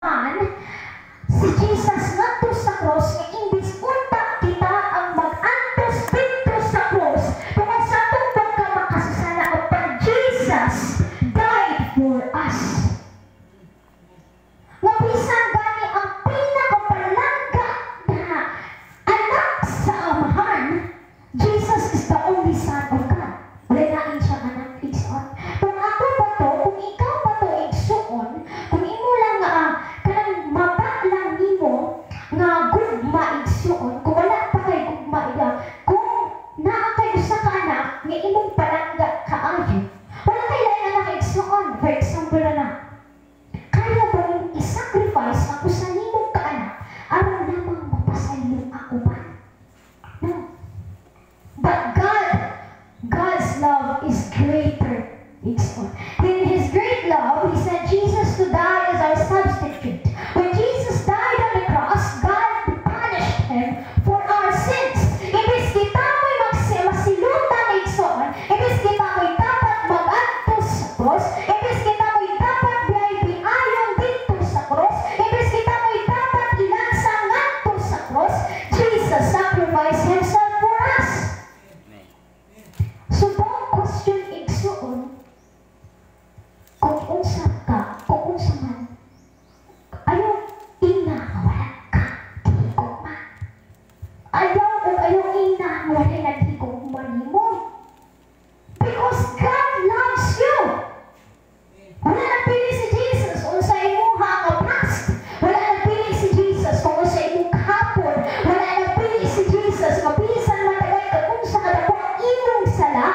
si Jesus ngadto sa cross nga imbis unta kita ang mag-antos dito sa cross tungod sa atong pagkamakasasala upang Jesus died for us. Nga bisan gani ang pinakapalangga na anak sa amahan, Jesus is the only Son of God. Wala na siya anak igsoon. Kung ako ba to, kung ikaw ba to igsoon, kung imo lang nga kanang maba lang nimo nga gugma igsoon, kung wala pa kay gugma ila, kung naa kay usa ka anak nga imong palangga kaayo, wala kay lain anak igsoon. For example na kaya ba yung i-sacrifice ako sa nimong kaanak aron namang mapasayon ako ba? No. But God's love is greater. In His great love, He sent Jesus to die as our substitute. When Jesus died on the cross, God punished Him for our sins. Imbis kita mo'y masilutan na igsoon, imbis kita mo'y dapat mag-antos sa cross, imbis kita mo'y dapat biyay-biyayon dito sa cross, imbis kita mo'y dapat ilansa ngadto sa cross, Jesus sacrificed Himself for us. So don't question igsoon kung unsa ka, kung unsa man. Ayaw ina nga wala ka tigugma. Ayaw ina nga wala nagtigugma nimo. Because God loves you. Wala nagpili si Jesus kung sa imuha nga past. Wala nagpili si Jesus kung sa imong kahapon. Wala nagpili si Jesus mabisan matagay ka kung sa kadakong imong sala.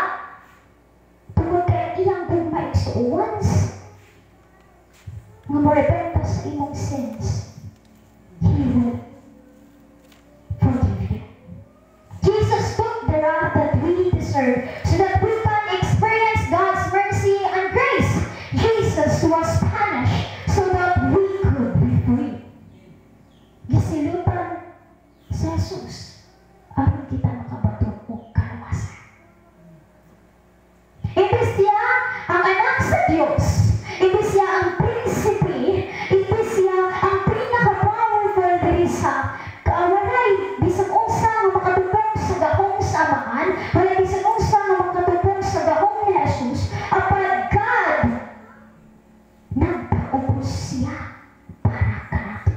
Tungod kay iyang gugma igsuons nga morepenta sa imong sins, He will forgive you. Jesus took the wrath that we deserve so that we can experience God's mercy and grace. Jesus was punished so that we could be free. Gisilutan sa Jesus aron kita makabato og kaluwasan. Imbis siya ang anak sa Diyos, imbis siya ang prinsipe, imbis siya ang pinaka-powerful diri sa walay bisan unsa nga makatubong sa gahong sa amahan, walay bisan unsa nga makatubong sa gahong ni Jesus, apan God nagpaubos siya para kanato.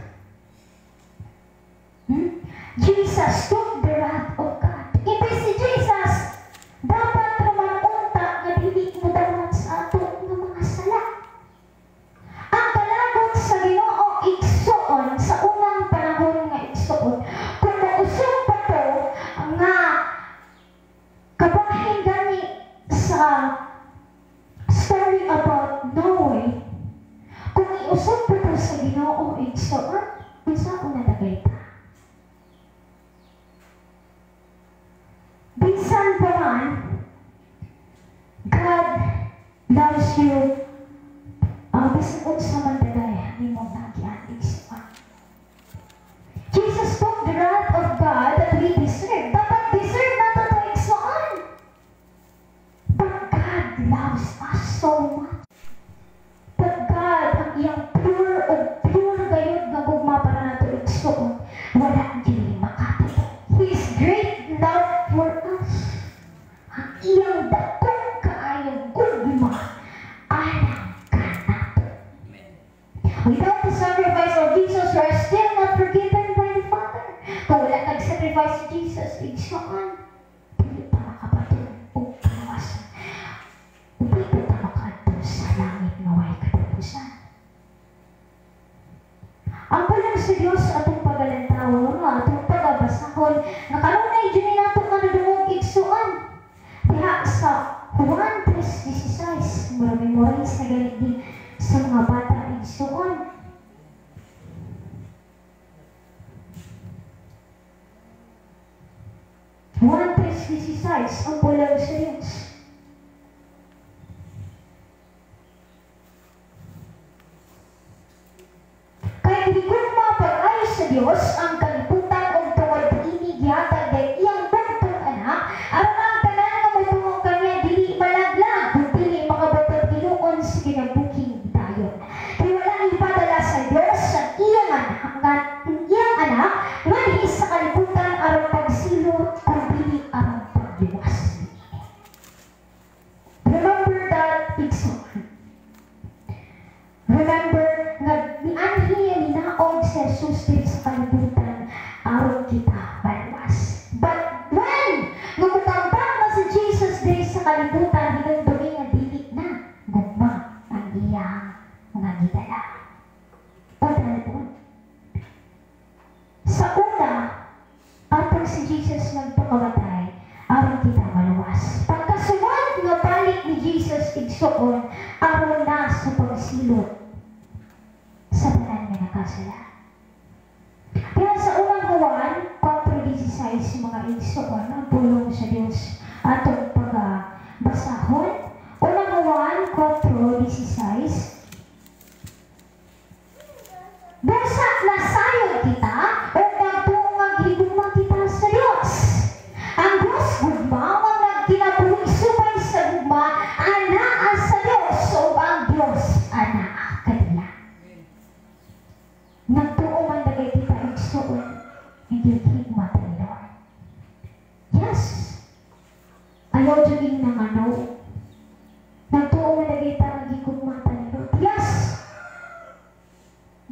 Jesus took the wrath of God. Imbis si Jesus dapat rumanunta nga dili mo dawat sa ato nga mga sala. Ang kalagot sa Ginoo igsuon sa unang panahon nga igsuon, kung mausog pa to nga kabahin gani sa story about Noe, kung iusog pa to sa Ginoo igsuon, unsa una dagay ta? Bisan pa man, God loves you. Bisan unsa man dagay nimong nagyan igsuon. Jesus took the wrath of God that we deserve. Dapat deserve nato to igsuon. But God loves us so much. But God, ang iyang pure o pure gayud nga gugma para nato igsuon, wala dili makatuto. His great love for us, ang iyang dakong kaayong gugma, alam ka nato. Without the sacrifice of Jesus, we are still not forgiven by the Father. Kung wala nag-sacrifice si Jesus, igsoon, dili pa makapatid o kaluwasan. Dili pa makadto sa langit nga way katapusan. Ang palang sa Diyos atong pagalantaw, atong pagabasahon, nakalunay dyan nato nga nadungog igsuon. Diha sa Juan 3:16, memorize na galit din sa mga bata igsuon. Juan 3:16, ang palang sa Diyos. Kaya higugma pag-ayo sa Diyos ang kalibutan o tungod ini gihatag kay iyang bugtong anak, aron ang tanan nga motuong kanya dili malaglag, kung dili makabatag tinuon sa kinabuking dayon. Kaya wala ipadala sa Diyos sa ang iyang anak nga diis sa kalibutan aron pagsilot ug dili aron pagluwas. Remember that igsoon. Remember nga nianhi ni naog si Jesus diri sa kalibutan aron kita maluwas. But when gumutambang na si Jesus diri sa kalibutan hinungdumi nga dili na gugma ang iyang mga gidala. Pagdalon. Sa una, atong si Jesus nagpakamatay aron kita maluwas. Pagkasunod nga balik ni Jesus igsoon aron na sa pagsilot sa tanan nga nakasala. Kaya sa unang Juan 4:16 mga igsoon ang pulong sa Dios atong pagbasahon. Unang Juan 4:16 Basa nasayod kita o magtuong ang higugma kita sa Dios. Ang Dios gugma o nagkinabuhi subay sa gugma anaa sa Dios o ang Dios anaa kanila. Nagtuong man dagay kita igsoon hindi higugma ta ni Lord. Yes. Ayaw juging nangano. Nagtuong man dagay ta higugma ta ni Lord. Yes.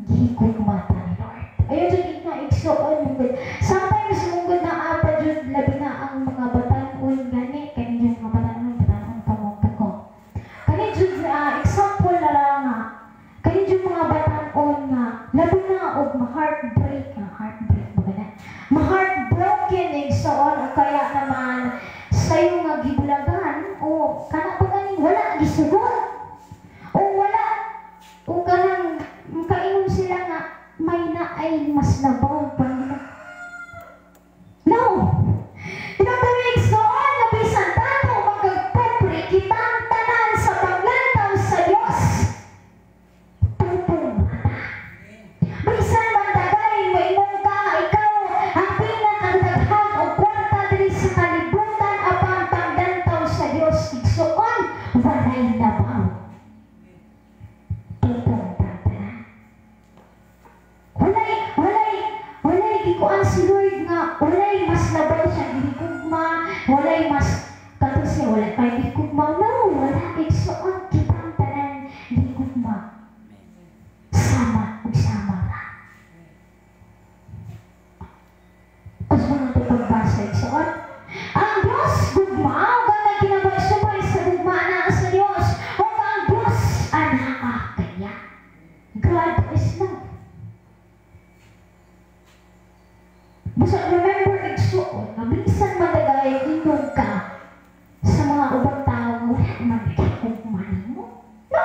Gigugma ta ni Lord. Ayaw juging na igsoon mungod. Sometimes mungod na apa jud labi na ang mga batan-on gani kani yung mga batan-on pamugpo. Kani jud example na lang nga. Kani jud mga batan-on nga labi na og ma-heartbreak ba na? Ma-heartbroken igsoon o kaya naman sayo nga gibulagan o kana ba ganing wala gisugod. O wala o kanang makaingon sila nga may na ay mas labaw pa nila. No! Pinatawig soon na bisan tato magagpupri kitang tanan sa paglantaw sa Diyos. Tutong mata. Bisan mandagaling mo imong ka, ikaw ang pinakandaghan o kwarta diri sa kalibutan apang paglantaw sa Diyos. Igsoon, walay labaw. Tutong walay gikuan si Lord nga walay mas labaw siya gigugma, walay mas kato siya wala kay gigugma. No, wala igsoon kitang tanan gigugma. Sama ug sama ra. As mga ito pagbasa igsoon. Ang Diyos gugma ug ang nagkinabuhi sa gugma na sa Dios ug ang Diyos anaa kanya. God is love. Basta remember igsoon na minsan madagay inom ka sa mga ubang tao mo man gigugma nimo. No!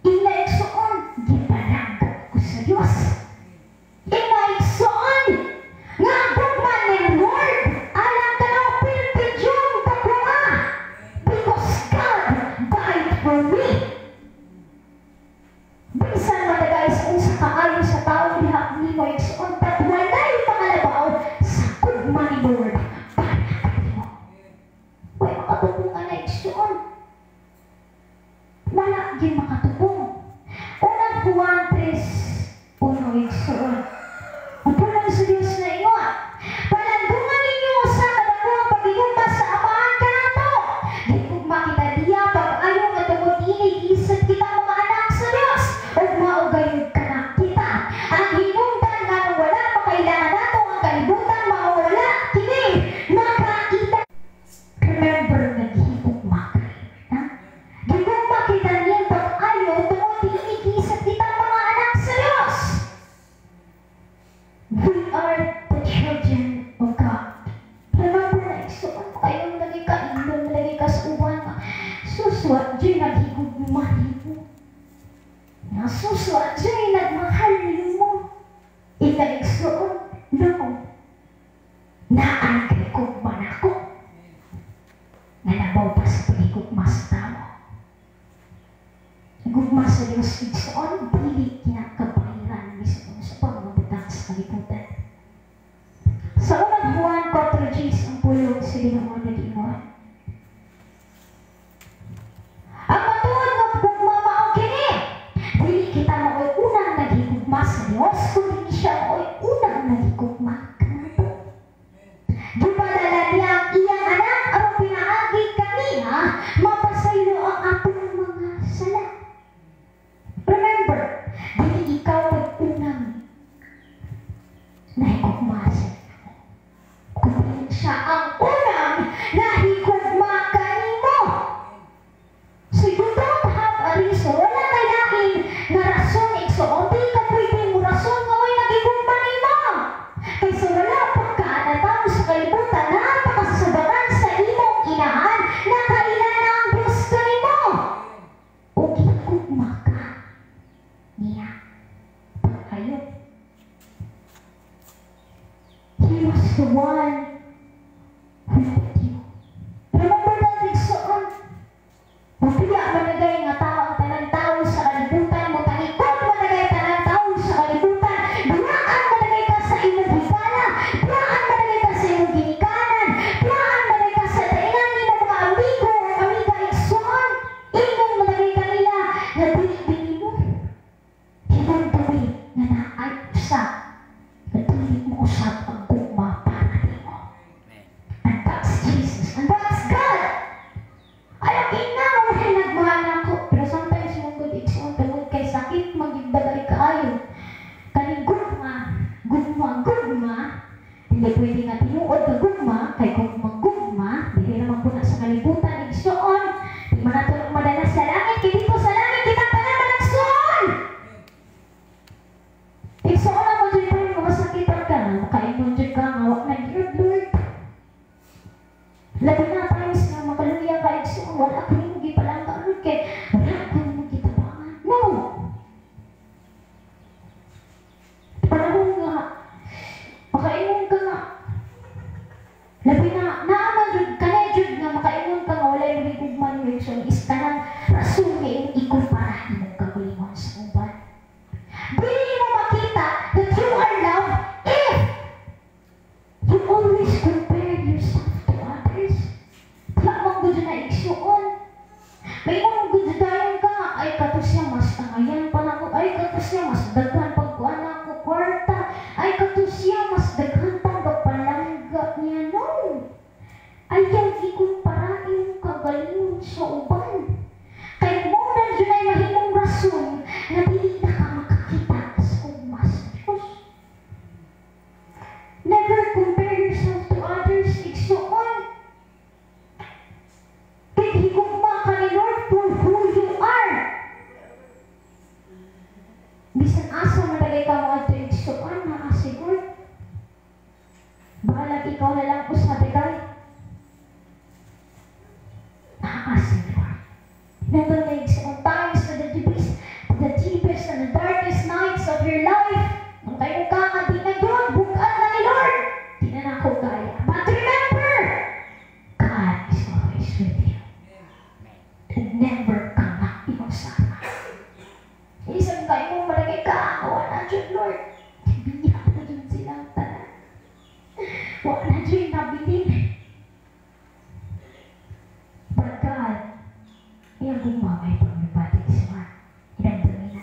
Ila igsoon gipanagad ko sa Dios. Ila igsoon nga gugma ni Lord alang tanaw pilpidyong pagkuma because God died for me. Bisan madagay sa unsa kaayo sa tao diha nimo igsoon pat walay pangalabaw sa gugma ni Lord para kanimo. Way makatubong na igsoon. Wala gyud makatubong. Unang Juan 3:1 igsoon. Ang pulang sa Dios na ingon. Palandungan ninyo sa kadakong pagigugma sa amahan kanato. Gigugma kita diya pag-ayo nga tungod ini isip kita mga anak sa Dios. Ug maugayod ka na kita. Ang hinungdan nga nung wala pa kailangan nato ang kalibutan mawala kini makaita. Remember nga gihigugma ka. Ha? Gihigugma kita niya pag-ayo tungod ini isip kita mga anak sa Dios. kayo. He was the one who led you. Remember that igsoon? Mapiya managay nga tao ang tanang tao sa kalibutan mo, talikod managay tanang tao sa kalibutan, biyaan managay ka sa imong higala, biyaan managay ka sa imong ginikanan, biyaan managay ka sa taingan ni mga amigo o amiga igsoon, imong managay kanila na dili mo. Hinagdawi na naay usa, na dili mo usap ang gugma para nimo. And that's Jesus, and that's God. Ayaw inaw na nagmahal ako. Pero sometimes mong good igsoon, tungod kay sakit, magigbaday kaayo. Kaning gugma, hindi pwede nga tinuod ka gugma, kay gugma, hindi naman po na sa kalibutan, igsoon. Di man nato madalas sa langit, kaya dito sa langit, kita pa naman igsoon. Igsoon ako dyan pa yung masakitan ka na, makaingon dyan ka, ngawak na yun, Lord. Labi na times na makaluya ka igsoon, wala ka rin mugi palang ka, Lord, kaya wala ka rin mugi tabangan. No! Panahon nga, makaingon ka nga. Labi na, naaman dyan, kanay dyan nga, makaingon ka nga, wala yung higugman mo igsoon, is ka ng rason nga yung ikumpara mong kagulingon sa uban. Dili mo makita that you are loved if you always compare yourself to others. Lamang gud na igsuon. May mga guddayan ka, ay kato siya mas tangayan pa na ko, ay kato siya mas daghan pagkuan na ko kwarta, ay kato siya mas daghan pa pagpalangga niya. No! Ayaw ikumpara yung kagalingon sa uban. Kay mo na dyan ay mahimong rason na dili na ka makakita sa umas sa Diyos. Never compare yourself to others, igsuon. Kaya higugma ka ni Lord for who you are. Bisan asa malagay ka mga ito igsuon, nakasigod. Bahalag ikaw na lang usabi kay. Nakasigod. Never makes on times to the deepest and the darkest nights of your life. Nung tayo ka nga, di na yun, bukaan na ni Lord. Di na ako gaya. But remember, God is always with you. And never ka na inosama. Isang kayo mong malagay ka, wala dyan, Lord. Biya na dyan silang tanan. Wala dyan nabilin. But God, yang gumamay pang lupating siya. Inandami na.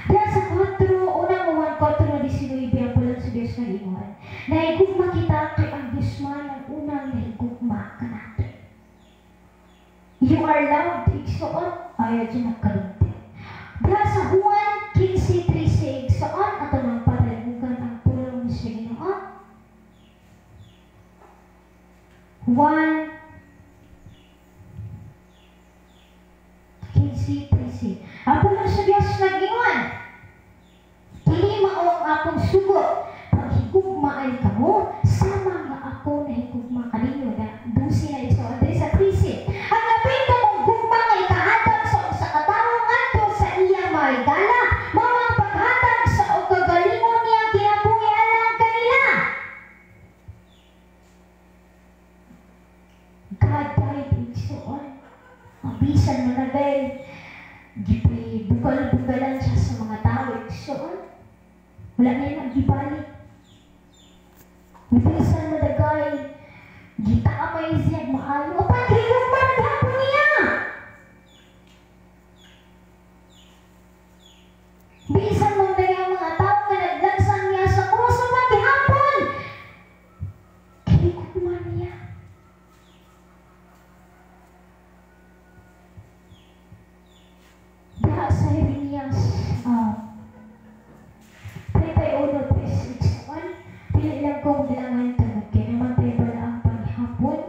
Diyan sa 4, unang 4:19, ang pulang sa Diyos na ingon. Naigugma kita kay ang Diyos man ang unang naigugma ka natin. You are loved, igsoon, ayaw dyan nagkalunti. Diyan sa Juan 15:13, igsoon, at ang palagugan ang pulang sa Ginoo. Juan 15:13. Ako lang sa Diyos nag-ingon. Dili mao ang akong sugo. Pag higugma ay kamo, sama nga ako na higugma kaninyo na 12 na iso. At sa 13. Ang labing ka mong gugma ay kahatag sa usa ka tawo ngadto sa iyang mahigala. Mga paghatag sa o kagalingon niya kinabuhi alang kanila. God died igsoon. Mabisan mo na dahil bukal-bukalan siya sa mga tao. Igsoon. Wala na yung nagibalik. Mabisan mo na dahil gita amay siya maayo. O pag-hilog pa naghapon niya. Bisan mo na yung mga tao na naglansan niya sa krus o pag-hapon. Kilikot man niya. Diha sa Jeremias 31:6, pili lang kong bilangan tanong kaya naman tayo pala ang panghapon.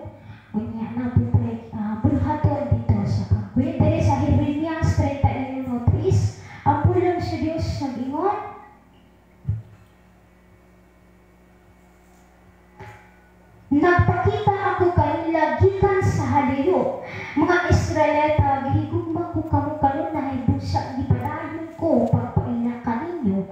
Unya na po tayo bulhaton dito sa pagwin. Dahil sa Jeremias 31:3, ang pulang sa Diyos nag-ingon. Nagpakita ako kanila gikan sa haliyo. Mga Israelita, gihigugma ko kamo karon na hibusa gipadayon ko pagpaila kaninyo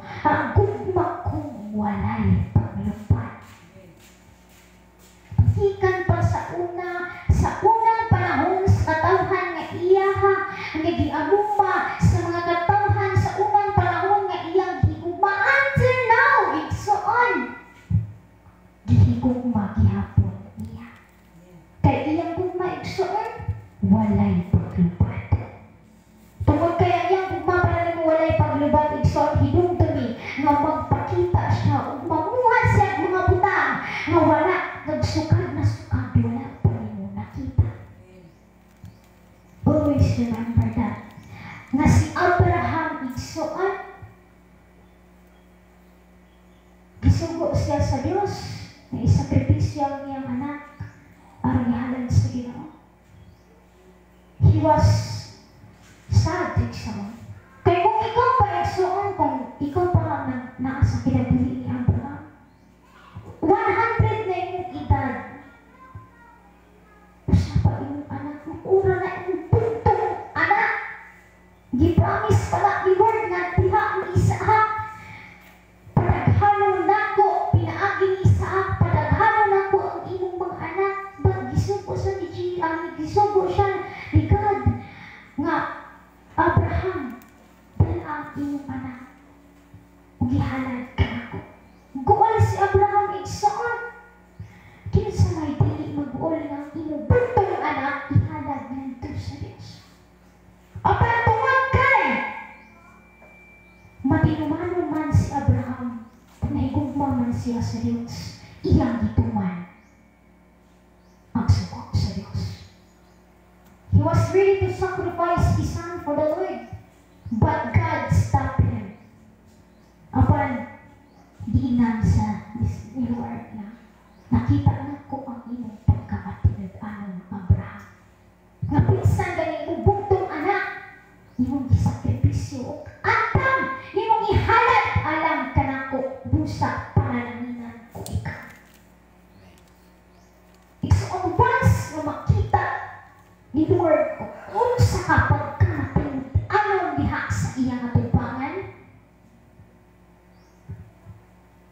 Gisugo siya sa Dios na isakripisyo ang iyang anak aron ihalad sa Ginoo. He was sad, igsoon. Kaya kung ikaw pa igsoon, kung ikaw pa naa sa kinabuhi ni Abraham, 100 na yung edad, usa pa yung anak mo, una na yung puntong anak. Gipromise pala ni Lord nga diha ang Isaac. Padaghanon nako, pinaagi ni Isaac, padaghanon nako ang imong mga anak. But gisugo sa ni gisugo siya ni God nga Abraham, dahil ang imong anak, gihalad ka nako. Guol si Abraham igsoon. Kinsa may dili mag-uol nga imong buntong anak, ihalad ngadto sa Dios. Apan tungod kay matinumanon man si Abraham, nahigugma man siya sa Dios, iyang gituman ang suko sa Dios. He was ready to sacrifice his son for the Lord, but God stopped him. Apan diinan sa ni Lord na nakita na ko ang imong pagkakatinood-anon Abraham. Nga pinsan ganing imong buntong anak, imong gisakripisyo atang imong ihalad alam ka nako busa panananginan ko ikaw. Igsoon once nga makita ni Lord kung unsa ka pagkakatinood-anon diha sa iyang atubangan,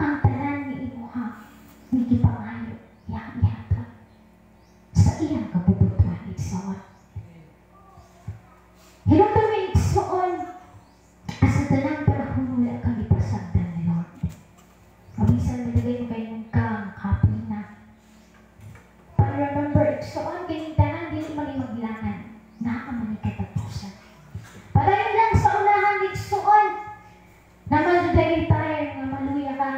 ang tanan ni imuha ni gipangayo yang ihatag sa iyang kabubutuhan igsoon. Hinungtong may igsoon, asa tanang panahon wala kang ipasagdan ni Lord. Kabisan malagay mo kayo ng kapi na. Remember, igsoon, kining tanan, dili man yung magbilangan. Naaman ni katapusan. Padayon lang sa unahan, igsoon. Naman dahil tayo nga maluya ka.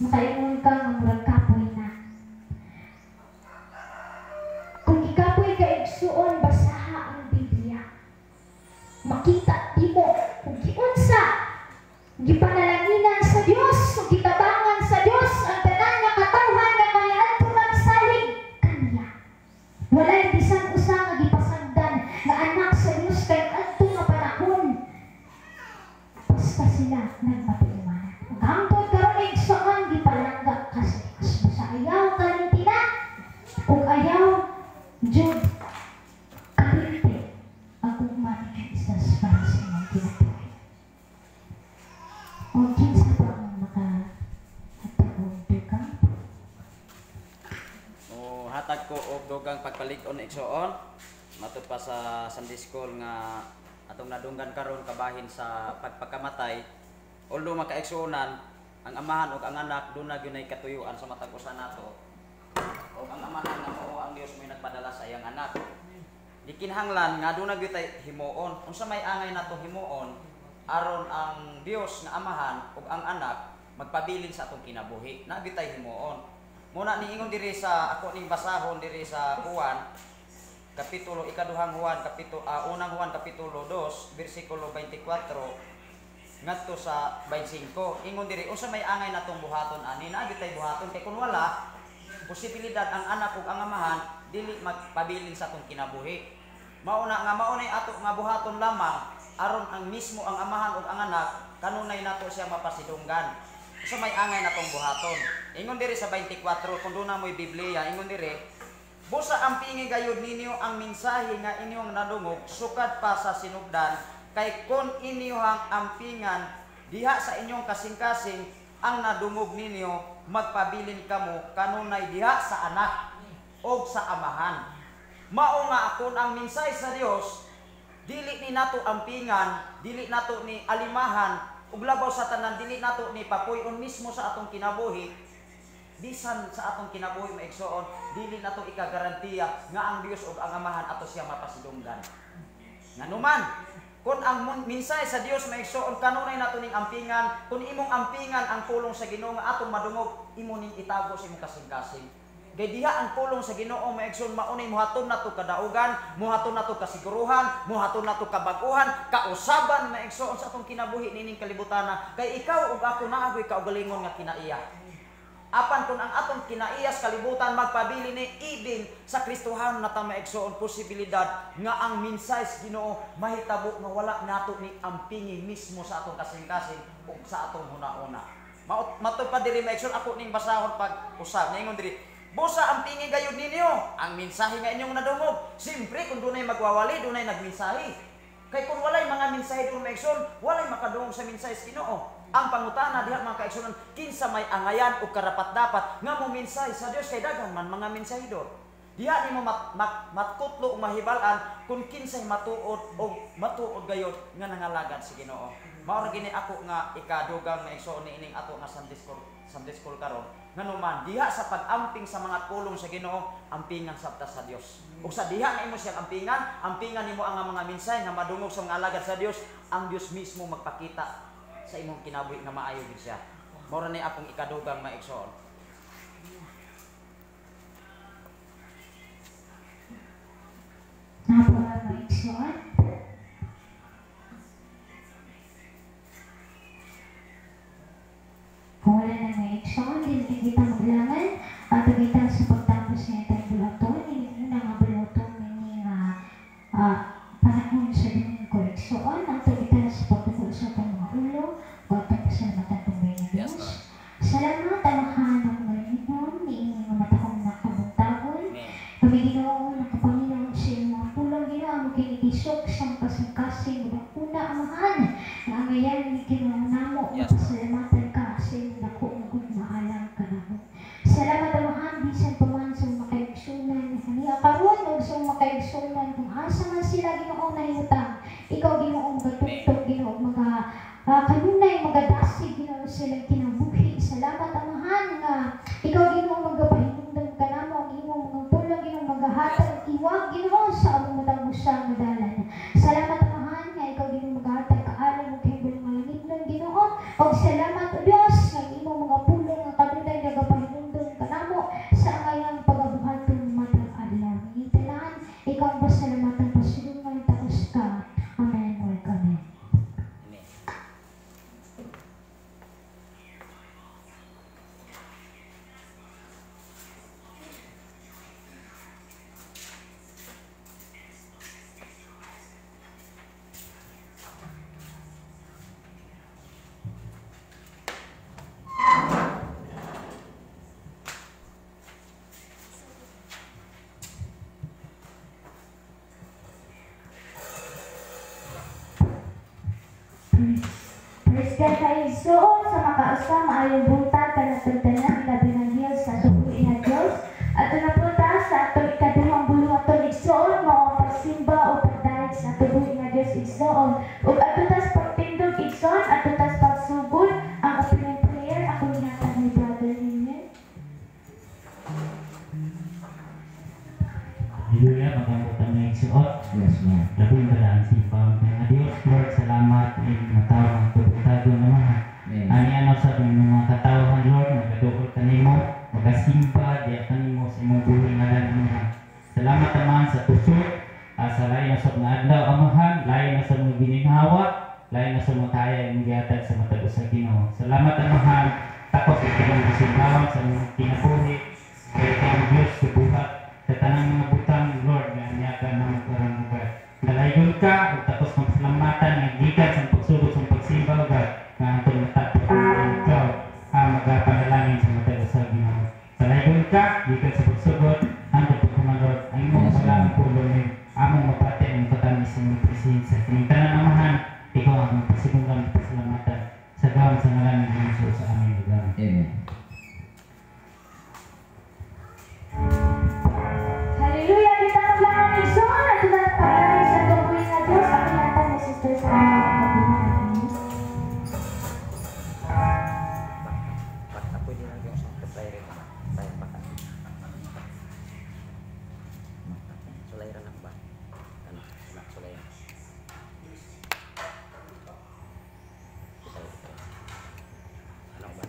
Makaingon ka nga murag kapoy na. Kung ikapoy ka igsuon, basaha ang Biblia. Makita mo kung giunsa, gipanalanginan sa Dios, kung gitabangan sa Dios, ang tanan nga katawhan nga kaniadto nagsalig kaniya. Walay bisan usa nga gipasagdan nga anak sa Dios kay adto nga panahon. Basta sila nagmatiumanan. Ang hangtod karon igsoon, gipalanggap ka sa Dios. Sa ayaw kalintina, ug ayaw jud kalinti ang ugman kay Jesus para sa imong kinabuhi. O kinsa pa ang makahatag dugang? O hatag ko og dugang pagpalig-on igsoon. Matod pa sa Sunday School nga atong nadunggan karon kabahin sa pagpakamatay. Although makaigsuonan ang amahan ug ang anak dunay gyud katuyuan sa matag usa nato. O ang amahan nga mao ang Dios may nagpadala sa iyang anak. Dikinhanglan nga dunay gyud tay himuon. Unsa may angay nato himuon aron ang Dios nga amahan ug ang anak magpabilin sa atong kinabuhi. Na gyud tay himuon. Muna niingon diri sa ako ning basahon diri sa Juan kapitulo ikaduhang Juan unang Juan kapitulo 2 bersikulo 24 ngadto sa 25. Ingon diri unsa may angay natong buhaton ani? Na gyud tay buhaton kay kun wala posibilidad ang anak ug ang amahan dili magpabilin sa atong kinabuhi. Mauna nga maunay ato nga buhaton lamang aron ang mismo ang amahan ug ang anak kanunay nato siya mapasidunggan. So may angay natong buhaton. Ingon diri sa 24 kun duna mo'y Biblia, ingon diri busa ampingi gayud ninyo ang mensahe nga inyong nadungog sukad pa sa sinugdan kay kon inyong ampingan diha sa inyong kasing-kasing ang nadungog ninyo magpabilin kamo kanunay diha sa anak o sa amahan. Mao nga kung ang mensahe sa Dios dili ni nato ampingan, dili nato ni alimahan ug labaw sa tanan dili nato ni papuy-on mismo sa atong kinabuhi, bisan sa atong kinabuhi maigsoon dili nato ikagarantiya nga ang Dios ug ang amahan ato siya mapasidunggan. Nganuman kun ang mensahe sa Dios maigsoon kanunay nato ning ampingan, kun imong ampingan ang pulong sa Ginoo nga atong madungog imo ning itago sa imong kasing-kasing. Kay diha ang pulong sa Ginoo maigsoon maunay muhaton nato kadaugan, muhaton nato kasiguruhan, muhaton nato kabaguhan, kausaban maigsoon sa atong kinabuhi nining kalibutana. Kay ikaw ug ako naagoy kaugalingon nga kinaiya. Apan kung ang atong kinaiyas kalibutan magpabili ni ibin sa Kristohan na ta maigsoon posibilidad nga ang minsay sa Ginoo mahitabo nga wala nato ni ampingi mismo sa atong kasing-kasing ug sa atong huna-una. Matupad diri maigsoon ako ning basahon pag usab ningon diri. Busa ang pingi gayud ninyo, ang mensahe nga inyong nadungog. Siyempre kung dunay magwawali, dunay nagmensahe. Kay kung walay mga mensahe doon maigsoon, walay makadungog sa mensahe sa Ginoo. Ang pangutana diha mga kaigsunan, kinsa may angayan o karapat-dapat nga mo mensahe sa Dios kay daghan man mga mensahedor. Diha nimo matkutlo o mahibal-an kung kinsay matuod o matuod gayud nga nangalagad si Ginoo. Mao ra gini ako nga ikadugang maigsoon niining ato nga Sunday school karon. Nganuman diha sa pag-amping sa mga pulong sa Ginoo, ampingan sabta sa Dios. Ug sa diha nga imo siyang ampingan nimo ang mga mensahe nga madungog sa mga alagad sa Dios, ang Dios mismo magpakita sa imong kinabuhi nga maayo gid siya. Mao ra ni akong ikadugang maigsoon. Napaka maigsoon. Kung wala na maigsoon, hindi kita maglangan at kita sa pagtapos ng itong bulaton, hindi na nga bulaton ng panahon sa duning koleksyon, at kita sa pagtapos sa itong mga ulo, o tapos sa matang tumbay na Diyos. Salamat ang mahanap ng marinon, niingin ang matakong nakabuntagon. Kami Ginoo, nakapanginoon sa iyong mga pulang Ginoo, kinikisok sa kasing-kasing, una ang mahan, na ang ngayon ni Ginoo namo, mapasalamatan ka sa iyong nakungkot maalang ka na. Salamat ang mahan, bisan paman sa makaigsunan, haniya karon o sa makaigsunan, kung asa man sila Ginoo na hinutang, ikaw Ginoo magatugtog, Ginoo kanunay magadasig Ginoo silang kinabuhi. Salamat ang mahan nga ikaw Ginoo magapahinungdan ka namo ang imong mga pulang Ginoo magahatag iwag Ginoo sa among matang usang madalan. Salamat ang mahan nga ikaw Ginoo magahatag kaalam ug hibol nga langit nun Ginoo. Og salamat o Dios nga imong mga pulong nga kanunay nagapahinungdan ka namo sa angayang pagabuhaton matag adlaw. Ngitanan ikaw ba salamatan pasulungan taos ka. Amen. Amen. Praise God tayo Igsoon sa makaasa maayong buntag kanatagtanan labi ng Diyos sa tubuin na Diyos at napunta sa atong ikaduhang buluhaton Igsoon mo pagsimba o pagdahig sa tubuin na Diyos Igsoon ug atutas pagpindog Igsoon atutas pagsugod ang opening prayer ako nihatag ni Brother Nino. Hallelujah, magandang na Igsoon. Yes, Lord. Labing balaan simpang ng Diyos, Lord, salamat matawang tubutago naman. Ani ano sa mga katawan, Lord, nagaduol kanimo, magasimba, diya kanimo sa imong buhay ngalan mo. Salamat naman sa tusok, sa lain na sa mga adlaw amahan, lain na sa mga gininhawa, lain na sa mga kaya imong gihatag sa matag sa Ginoo. Salamat amahan, takos ikong gisimbawan sa mga kinabuhi, kay ang Diyos sa buhat, sa tanang mga butang, Lord, nga niyaga na magkarang lugar. Dalaygon ka, ug tapos magsalamatan nga gikan sa pagsulod sa pagsimba ug nga antong matapos ang ikaw magapanalangin sa matag sa Ginoo. Dalaygon ka, gikan sa pagsugod, antong pagkumalod, ang imong palang pulo ni among mapati ang katamis sa imong presensya. Kining tanan amahan, ikaw ang pasigunggan pasalamatan sa gawon sa ngalan ng Jesus sa aming lugar. Amen. Hallelujah! Kita ang lang Igsoon at tunay sa tubuin na Diyos ang pinatang ni Sister sa Pwede na yung sa prayer baka. Sulairan na ba? Ano? Sulairan. Ano ba?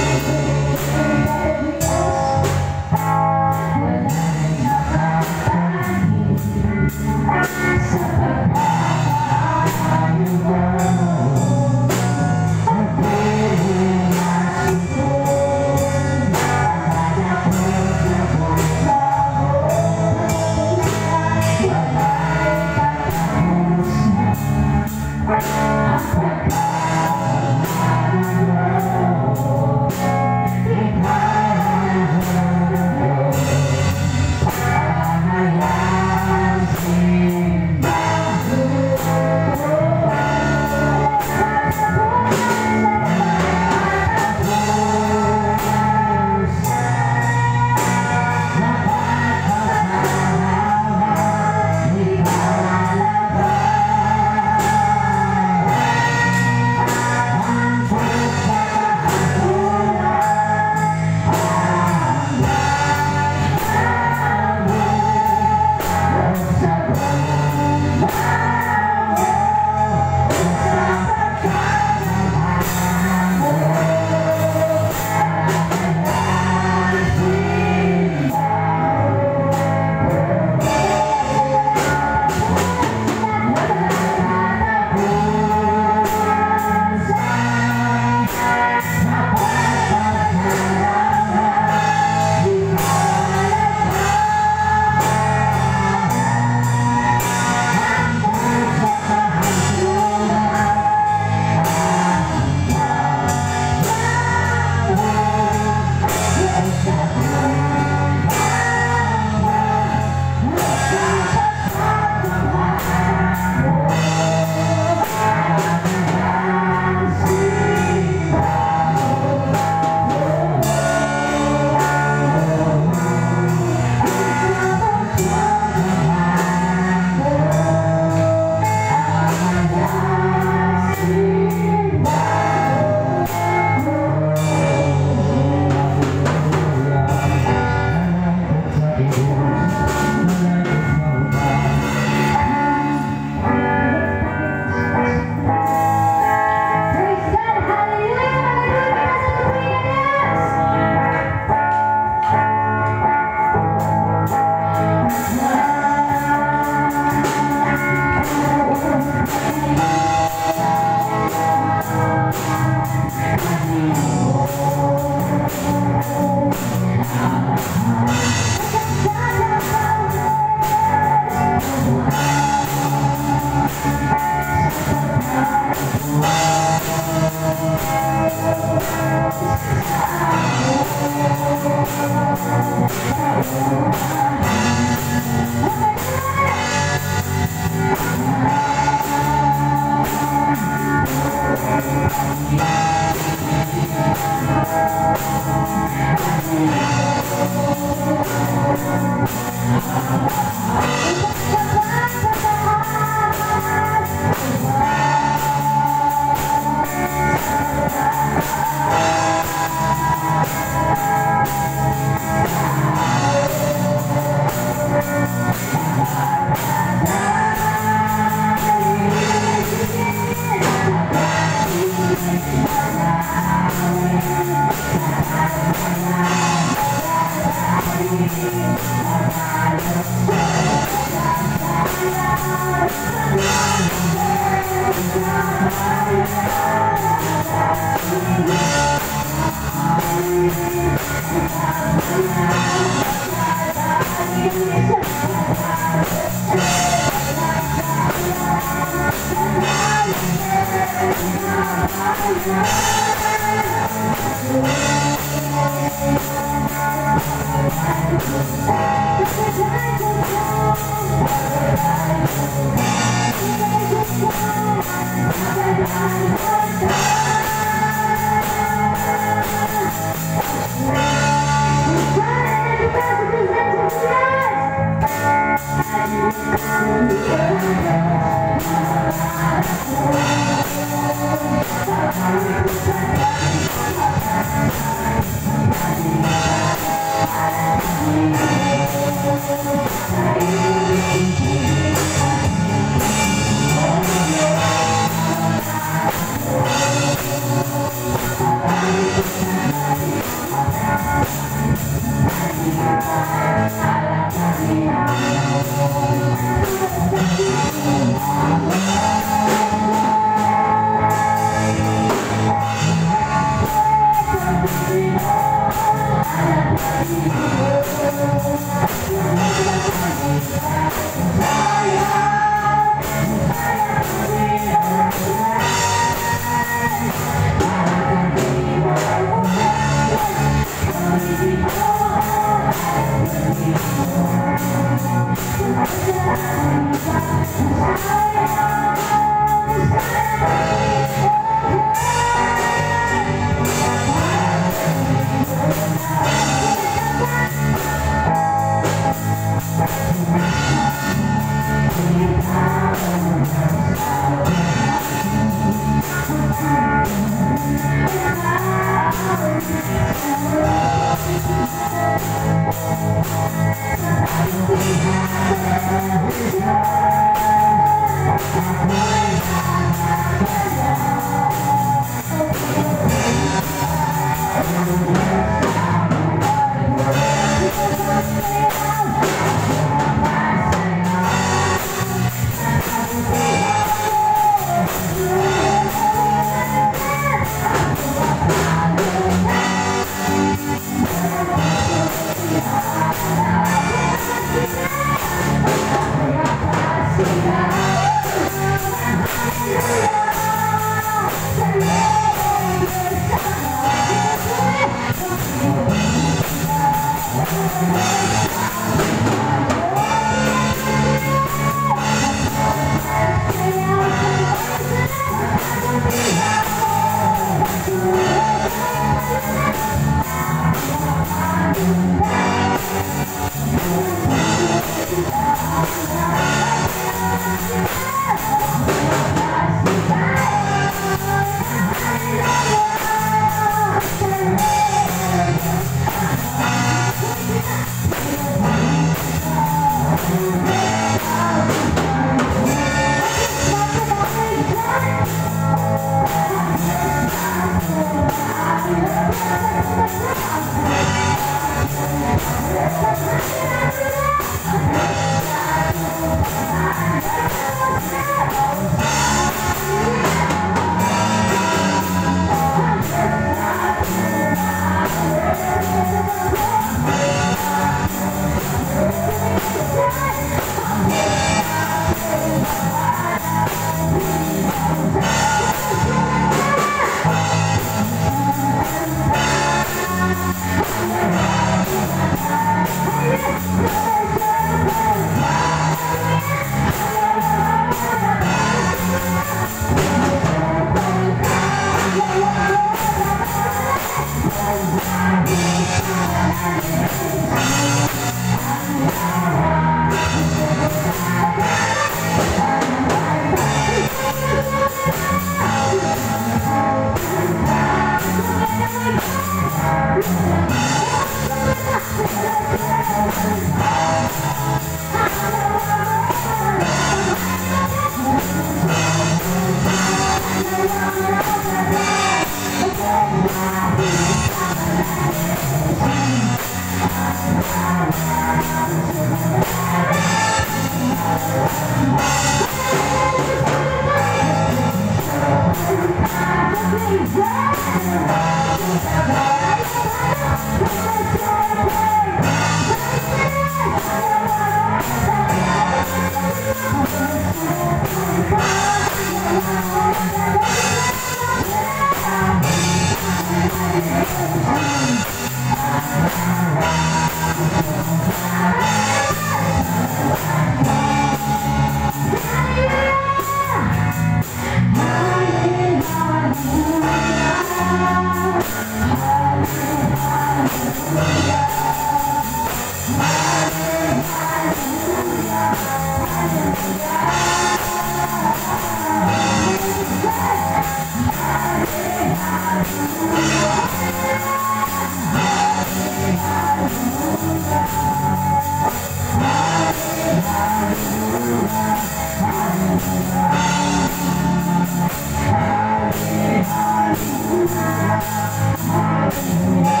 Hallelujah.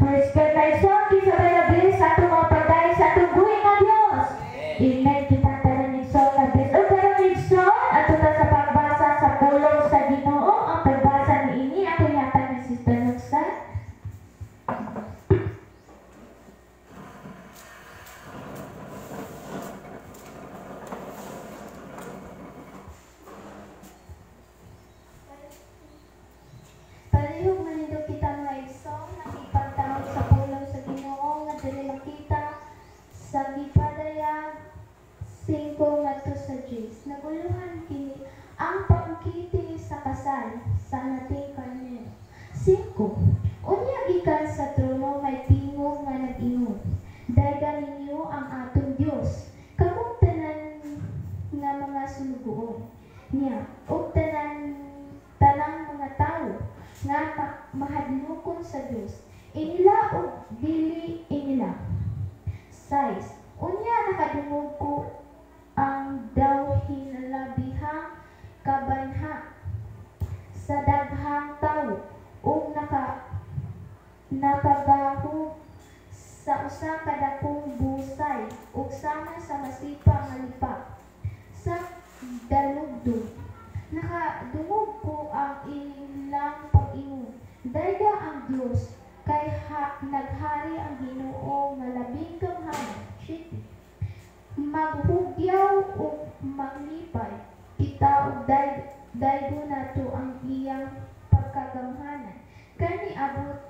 Praise God, my son, kisabay na bilis sa itong mga pagdahin sa itong buhay nga Diyos. Amen. Kita tara ng son na bilis. O pero ng son, at ito sa pagbasa sa pulong sa Ginoo, ang pagbasa ni ini, ako yata ni Sister Roxanne. Palihog manindog kita mga igsoon, nakipagtawag sa pulong sa Ginoo nga dili makita sa gipadayag 5 ngadto sa 10. Naguluhan kini ang pangkiti sa kasal sa nating karnero. 5. Unya gikan sa trono may tingog nga nag-ingon, daygan ninyo ang atong Dios, kamong tanan nga mga sulugoon niya, ug tanang mga tawo nga mahadlokon sa Dios. Inila ug dili inila. 6. Unya nakadungog ko ang daw hinalabihang kabanha sa daghang tawo ug nakagahog sa usa ka dakong busay ug sama sa masipa nga lipa sa dalugdog. Nakadungog ko ang ilang pag-ingon, dayga ang Dios kay naghari ang Ginoo nga labing gamhanan. Maghugyaw o maglipay kita og daygo nato ang iyang pagkagamhanan. Kani abot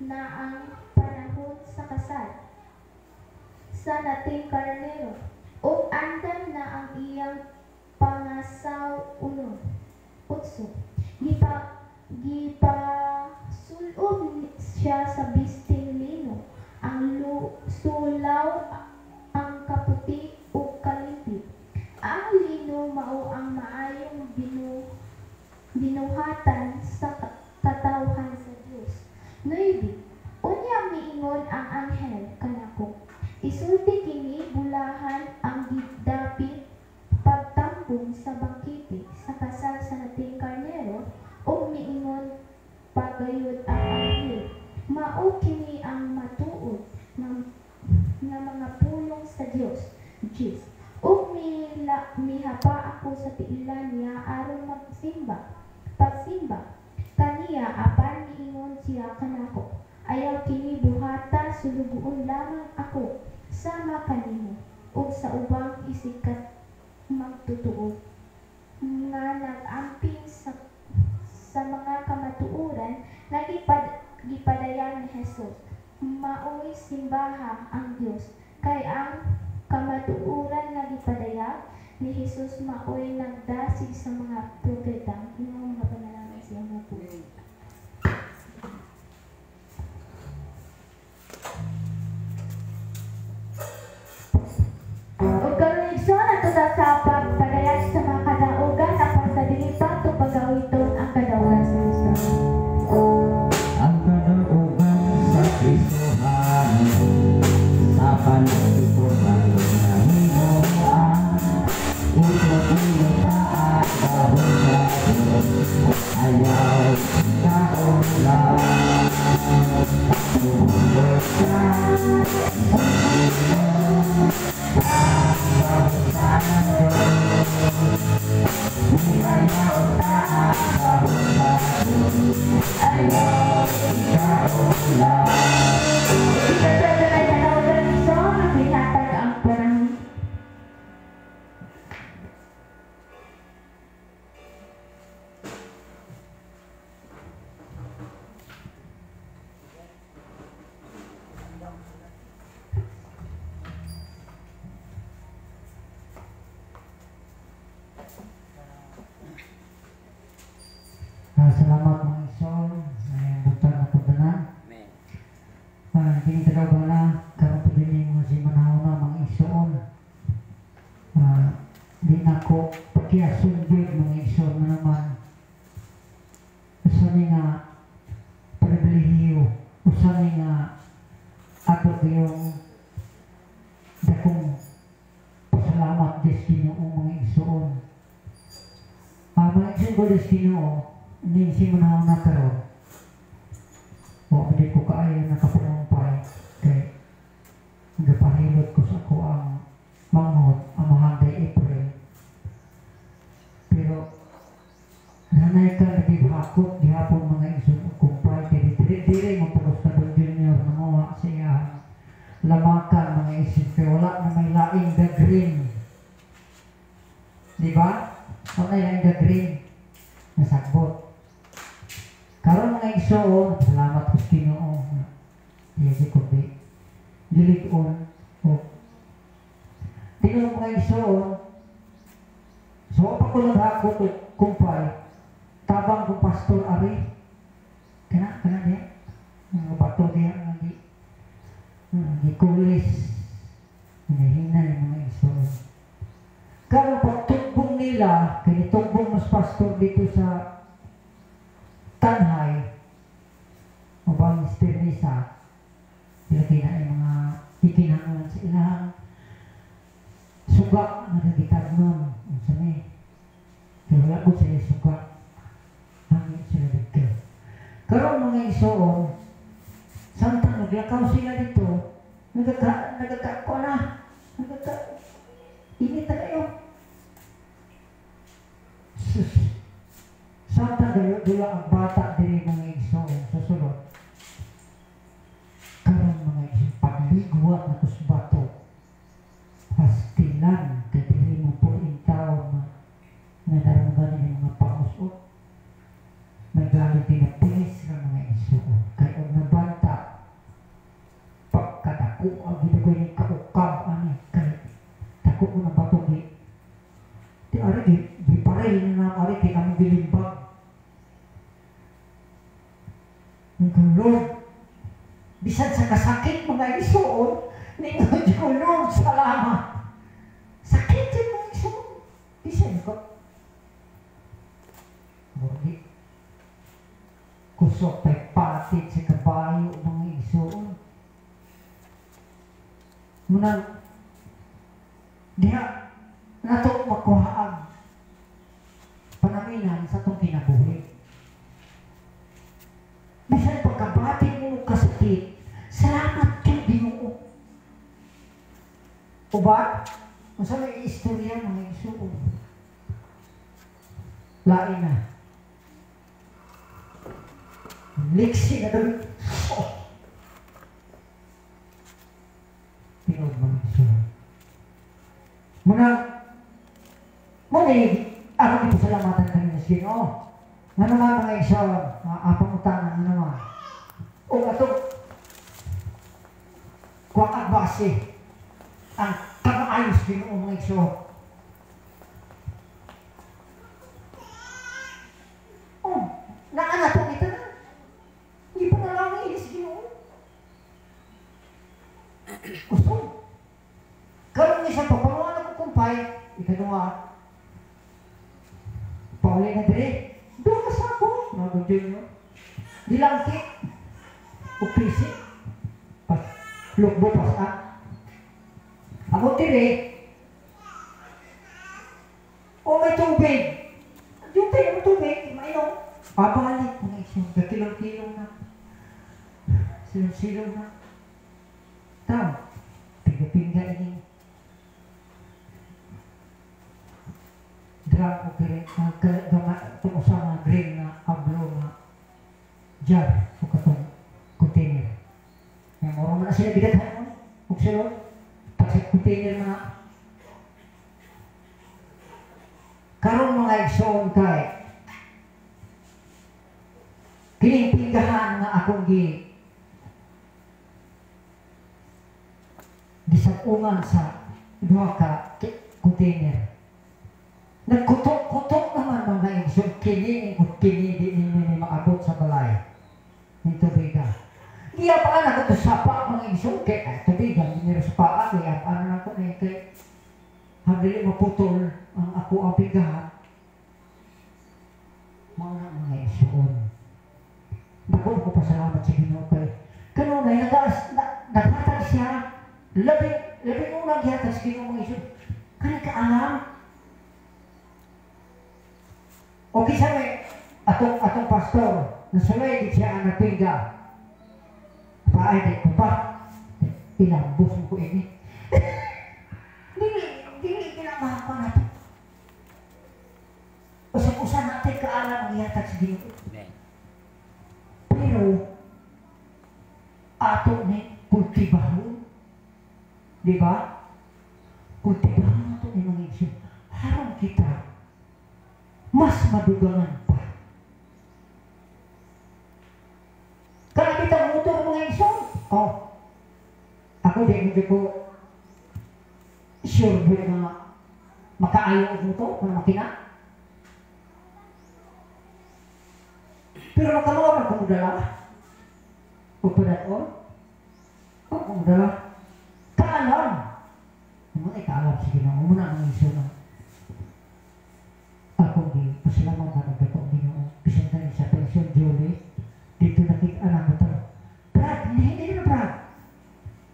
na ang panahon sa kasal sa nating karnero ug andam na ang iyang pangasaw unon. 8. Gipasulod siya sa bisting lino, ang sulaw, ang kaputi o kalimpit. Ang lino mao ang maayong binuhatan sa katawhan sa Dios. 9. Unya miingon ang anghel kanako, isulti kini bulahan ang gidapit pagtambong sa bangkite sa kasal sa nating karnero, o miingon pagayod ang anghel, mao kini ang matuod ng mga pulong sa Dios. 10. Ug mihapa ako sa tiilan niya aron pagsimba kaniya apan miingon siya kanako, ayaw kini buhata, sulugoon lamang ako sama kanimo ug sa ubang isikat magtutuo nga nag-amping sa mga kamatuoran nga gipadayan ni Jesus. Maoy simbaha ang Dios kay ang kamatuoran nga gipadayag ni Jesus maoy nagdasig sa mga propeta. Yung mga panalangin siya mo po. Ug karon igsoon ato sa pagpadayag sa mga kadaugan apan sa dilipat ug pagawiton ang kadaugan sa Kristo. Ang kadaugan sa Kristohan sa panagpunan ng himuan, utot-utot at bahula, ayaw kaulan, tumulog ka, salamat mga isol, ay butang na puntanan. Amen. Hindi talaga na, karoon po din yung si Manaw na mga isoon. Di na ko pakiasundod mga isol na naman. Usan nga pribilihiyo, usan nga ato yung dakong pasalamat destino o mga isoon. Mga isoon ko destino, hindi si Manaw na karoon. O hindi ko kaya nakapunong Sanay ka nagibakot, gihapon mga igsoon kumpay, dire mo pagos na Don Junior na mawa siya lamakan mga isip kaya wala na may laing the green. Di ba? Wala laing the green na sagbot. Karon mga igsoon, salamat ko sa Ginoo. Hindi ko di. Dilig-on. Tingnan mga igsoon, so pa ko naghakot kumpay, tabang ko pastor Ari, kana niya, mga bato niya, di kulis, hinahinay mga igsoon. Kaya pagtugbong nila, kinitugbong mas pastor dito sa Tanhay, o ba Mr. Nisa, ilagay na yung mga ikinangan sa ilang suga na nagitag nun. Ang sanay. Kaya wala ko sila suga. Hangin sila dito. Karoon mga isoon, samtang naglakaw sila dito, nagkakako na. Init na kayo. Samtang dula ang bata diri mga isoon sa sulod. Karoon mga isoon, pagligwat na kusbato. Pastilan, kadiri mo po yung tao na nararamdaman ng mga pausot. Nagalit din na pinis ng mga iso. Kaya huwag na banta, pagkatako, ang ginagawa yung kaukab, kaya tako ko na bato di ari, di parel na ari, kaya kami gilimbag. Ang Lord, bisan sa kasakit mga isoon, ninyo ko, Lord, salamat. Sakit din mo iso. Bisan ko. Muli. Kusok pa'y patid sa kabayo mga iso. Munang, diha, nato makuhaan panaminan sa itong kinabuhi. Bisan pagkabatid mo kasakit, salamat kayo Ginoo. O ba? Masa may istorya mga isuo. Lain na. Liksi na doon. Tinood mga isuo. Muna ako dito salamatan kami na Ginoo. Nga naman mga isuo, mga apang utangan na naman. O ato, kuwang agbase, ang pag-aayos din ang mga iso. Oh, naanato kita na. Hindi pa nalang ilis Ginoo. Gusto. Karoon niya siya, papanguan ako kumpay, ikaduwa. Pauli na dire, doon ka sa ako. Nagundin nyo. Dilangkit. O krisi. Lugbo pa sa ako tiri, o may tubig. Yung tayo ng tubig, mayroon. Pabalik mga isang kakilong-kilong na. Silong-silong na. Tama. Pinga-pinga ini. Drum o kere, itong usang green na ablo na jar o katong container. May morong na sila bigat mo. Huwag sila. Pagsit container na. Karong mga igsoon kay kinipingahan nga akong gisapungan sa duha ka container. Nagkutok-kutok naman mga igsoon kini di ninyo maabot sa balay. Nito biga. Iya pa na ko sa pa mga igsoon kay tubigan ni sa paa kay ano na ko ni kay habili maputol ang ako ang bigahan. Mga igsoon. Dako ko pasalamat sa Ginoo kay kanunay naghatag siya labing unang gihatag sa Ginoo mga igsoon. Kani kaalam. O kisa may atong pastor nasulay di siya ang nagpingga. Paay di ko pa. Pinambos ko ini. Dili kinamahapan natin. Usap-usan na matay kaalam ang ihatag sa Ginoo. Amen. Pero, ato ni kultibahon. Di ba? Kultibahon ato ni mga isyo. Harang kita, mas madugangan pa. Kaya kita motor mga isyo. Oh, ako hindi ko sure ba na makaayaw ang motor, mga makina. Pero nakalawar kung dala. Upadat-on. O kung dala. Kaalam. Naman ay kaalam sa Ginoo. Muna ang iso na. Ako di, pasalamat na nagkatong Ginoo. Bisan tayo sa pensyon, Julie. Dito nakik-alam mo ito. Brad, hindi na Brad.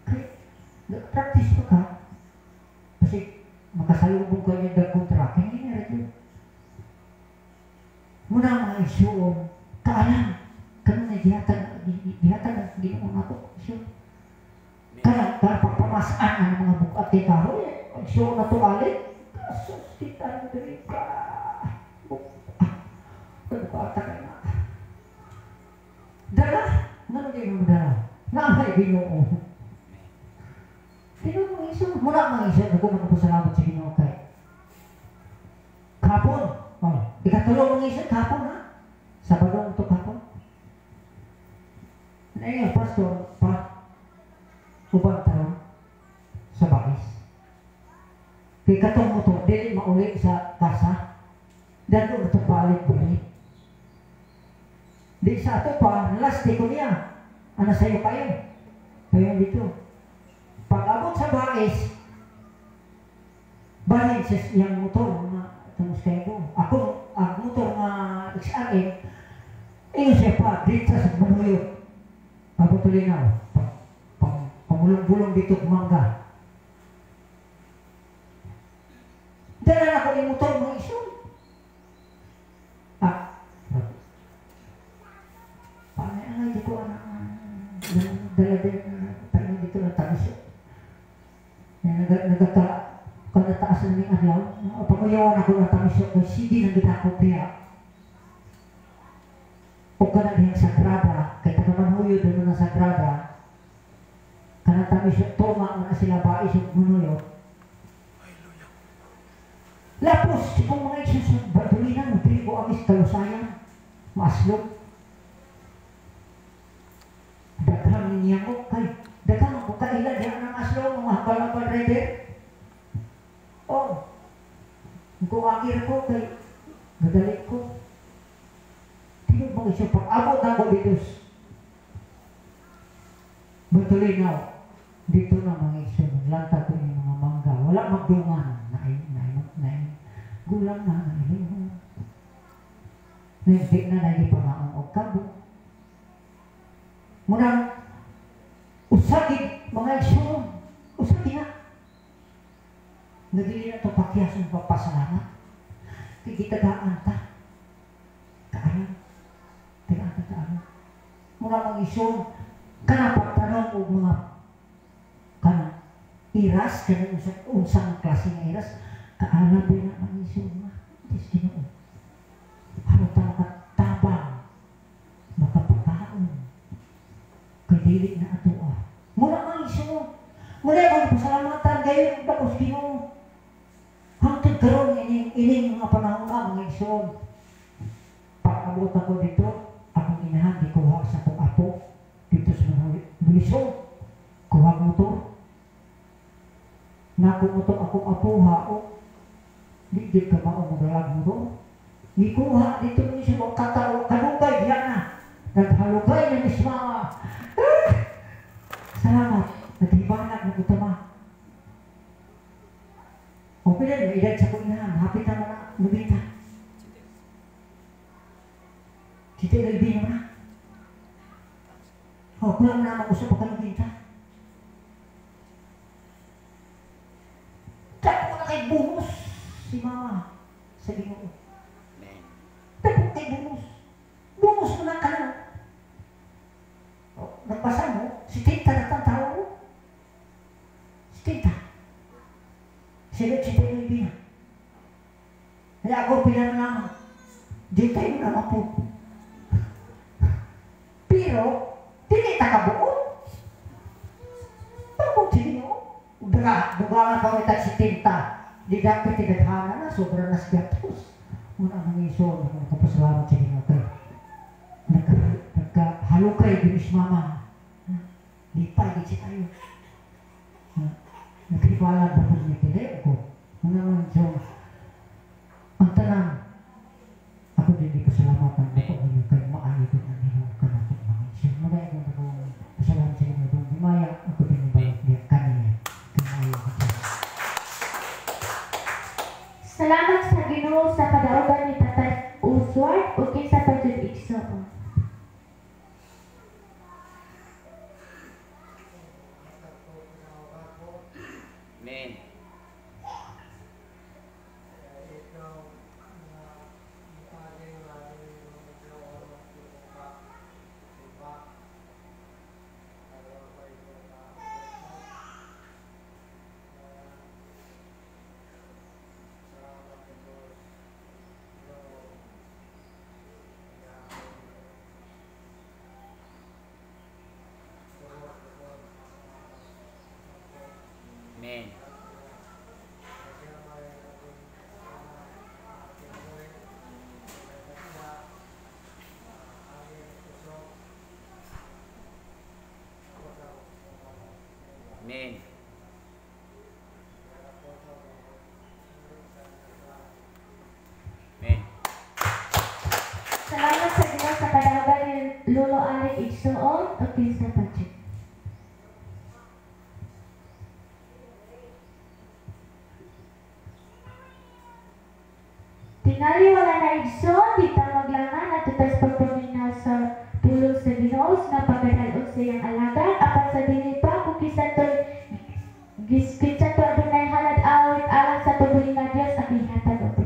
Kaya, nag-practice ko ka. Kasi, makasalubong ko yung nag-contract. Hindi na rin yun. Muna ang mga iso, kaalam. Kano na dihatan ang Ginoo nga ito. Kaya pagpamasaan ang mga bukat kay kahoy, show na ito alit. Kasos, kita ng diri ka. Pagpata ka na. Dala? Ano din mo dala? Naamay Ginoo. Ginoo mga iso. Mula mga iso, nagpapasalamat sa Ginoo kay. Kapon. Ikatulong mga iso, kapon ha? Sabado ito kapon. Ngayon, pastor, ubang tarong sa bakis. Kaya katong mo ito, dili mauli sa kasa. Dado na ito balik-balik. Di sa ito pa, nalasti ko niya. Ano sa'yo kayo? Kayo dito. Pag-abot sa bakis, balik sa iyang motor na tumus kayo ko. Ako, ang motor na XRM, inyo siya pa, dito sa Manuyo. Pagpapalinaw. Pamulong-bulong dito kumangga. Dala na ko yung motor mga iso. Paano nga dito anak dala dito na tamis. Nagkataas na ng adlaw. Panguyawan ako ng tamis yung sige na ginakot niya. O ka na dihang sagrada, kaya tagamanhuyo doon na sagrada, kanatami siya, toma na sila ba isip munuyo. Lapos, kung mga isip sa batulinan, magpili ko amis kalusayan, maaslog. Daghang niya ko, kay, daghang ako kailan diyan ng aslog, mga hapal-hapal rider. O, kung agir ko, kay, nadalik ko. Tingnan mga isip, pag-abot na ako dito, Matulinaw, dito na mga iso, naglanta ko yung mga mangga. Wala magdungan. Gulang na, nailin. Naigdik na, naili pa maong o kabo. Munang, usagin, mga iso, usagin na. Nagili na ito pakyas ng papasalamat. Kikitagaan ta. Kaalam. Tigaan ta kaalam. Munang mga iso, kanapag tanong o mga iras, kanang unsang klase ng iras, kaalam din na ang iso nga. Diyos Ginoo. Harap ta makatabang, makapagkaon, kadilig na ato Muna ang iso. Muna ang pasalamatan gayon tapos Ginoo. Hangtod karon ining mga panahon mga iso. Pag-abot ako dito, akong inahan, di kuha sa akong apo. Dito sa mga buliso, kuha motor. Naku motor akong apuha o di ka maong magalag motor. Ikuha dito ni siya mga katao, kalugay yan na. Naghalugay na ni siya. Salamat, naghibanag na utama. O pila na edad sa kuinahan, hapit na mga nubita. Kita ilagay na na. O, kulang na mag-usap pa kayo kita. Dapat na kay buhos si mama sa Ginoo. Dapat kay buhos. Buhos mo na ka na. O, nagbasa mo, si Tita na tang tao mo. Si Tita. Sila si Tita Ibina. Kaya ako pila na naman. di tayo na po. Pero, hindi takabuo. Tawag siya dugangan kami tag-70. Di dapat tinadhana na, sobrang nasgatos. Muna ang iso, nagkapasalamat sa inyo kayo. Nagkahalukay, binis mama. Di pa, di siya tayo. Nagkipala na po niya tilay ako. Muna naman siya, ang tanang, ako din di pasalamatan ako ninyo kayo maayo din ang ninong kanapit mga iso. Muna ako pasalamat sa inyo doon. Dimaya, ako din yung balik niya kanina. Kanayo ko siya. Salamat sa Ginoo sa kadaugan ni Tatay Usward ug kinsa pa jud igsoon. Amen. Amen. Amen. Amen. Salamat sa Ginoo sa kadaugan ni Lolo Alec igsoon ug kinsa pa jud. Tingali wala na igsoon, di ta maglangan at tutas pagpaminaw sa pulong sa Ginoo nga pagkadalog sa iyang alagad apan sa dinhi pa kung kisantoy giskitsato adunay halad awit alang sa tubuling nga Dios at ihatag og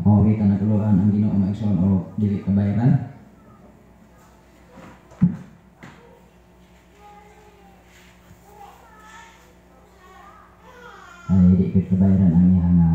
O kita naguluhan ang Ginoo maigsoon o dili kabayaran. Ay di ko kabayaran ang iya nga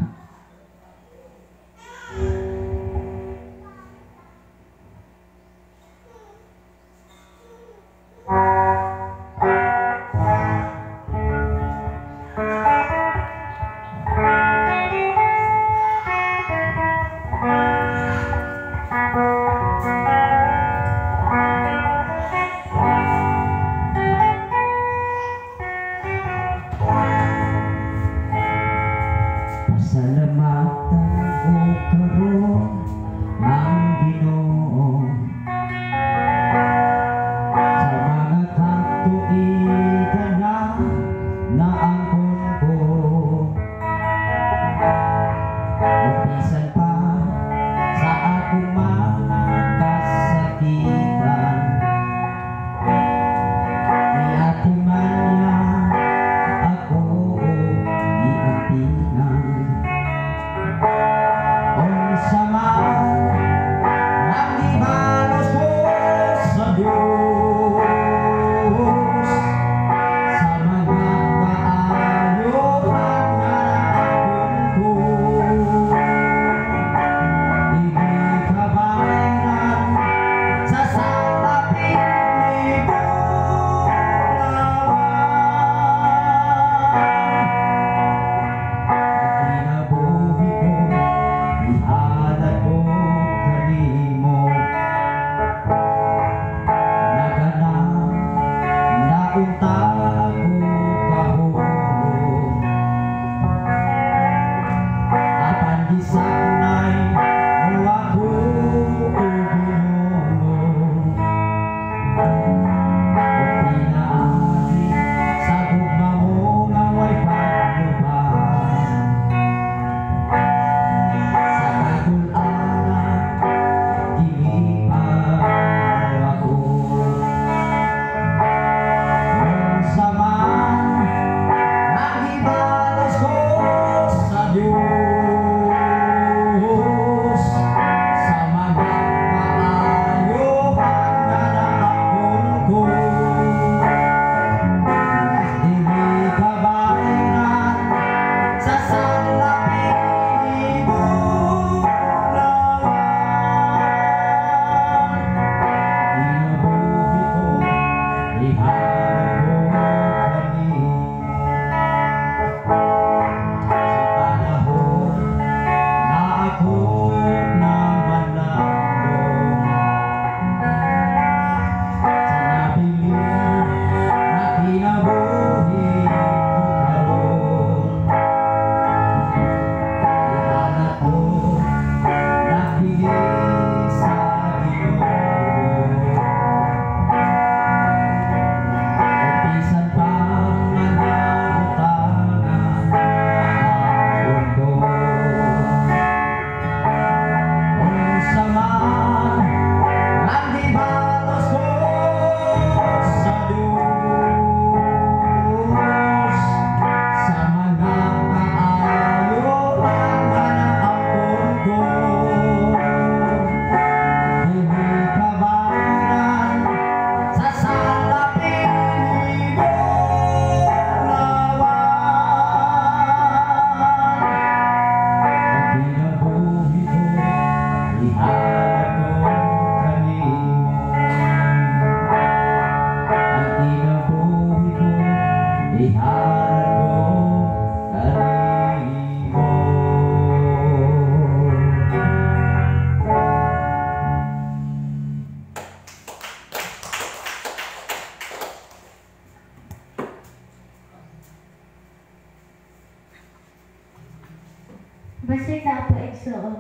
Basig na ako igsoon.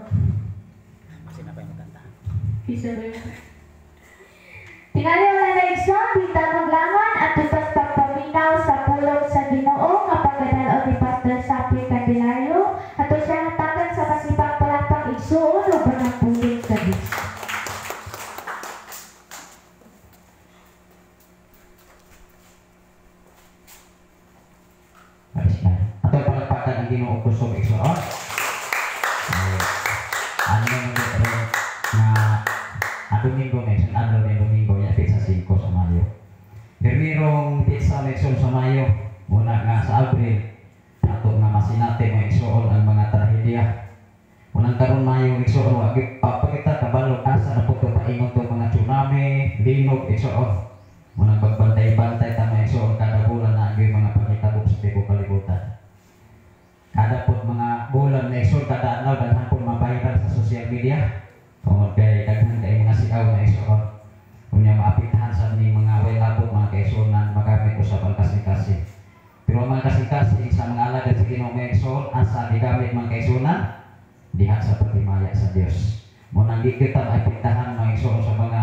Kasi na pa yung maganda. Isuri. Tingali wala na igsoon, dita maglangon at tutas pagpaminaw sa pulong sa Ginoo nga pagkadalo ni Pastor Sapi Candelario at siya natagan sa masipag palapang igsoon o banang puling sa Diyos. Atau palakpakan ang Ginoo kusog igsoon. Ano naman ito na Domingo next, ano na Domingo ya pizza 5 sa Mayo. Pirmirong pizza next sa Mayo, muna nga sa Abril, ato nga masinate mo igsoon ang mga trahedya. Unang karon Mayo igsoon wagi papakita kabalo asa na puto paingon to mga tsunami, linog igsoon. Munang pagbantay-bantay ta igsoon kada bulan na gyud mga panghitabo sa tibok kalibutan. Kada po mga bulan na igsoon kada adlaw daghan po mabahiran sa social media. Tungod kay daghan kay mga sigaw na igsoon. Unya maapektahan sa ning mga waylabot mga kaigsuonan magamit usab ang kasi-kasi. Pero ang mga kasi-kasi sa mga alagad sa Ginoo mga igsoon asa gigamit mga kaigsuonan diha sa pagtimaya sa Dios. Munang di kita maapektahan mga igsoon sa mga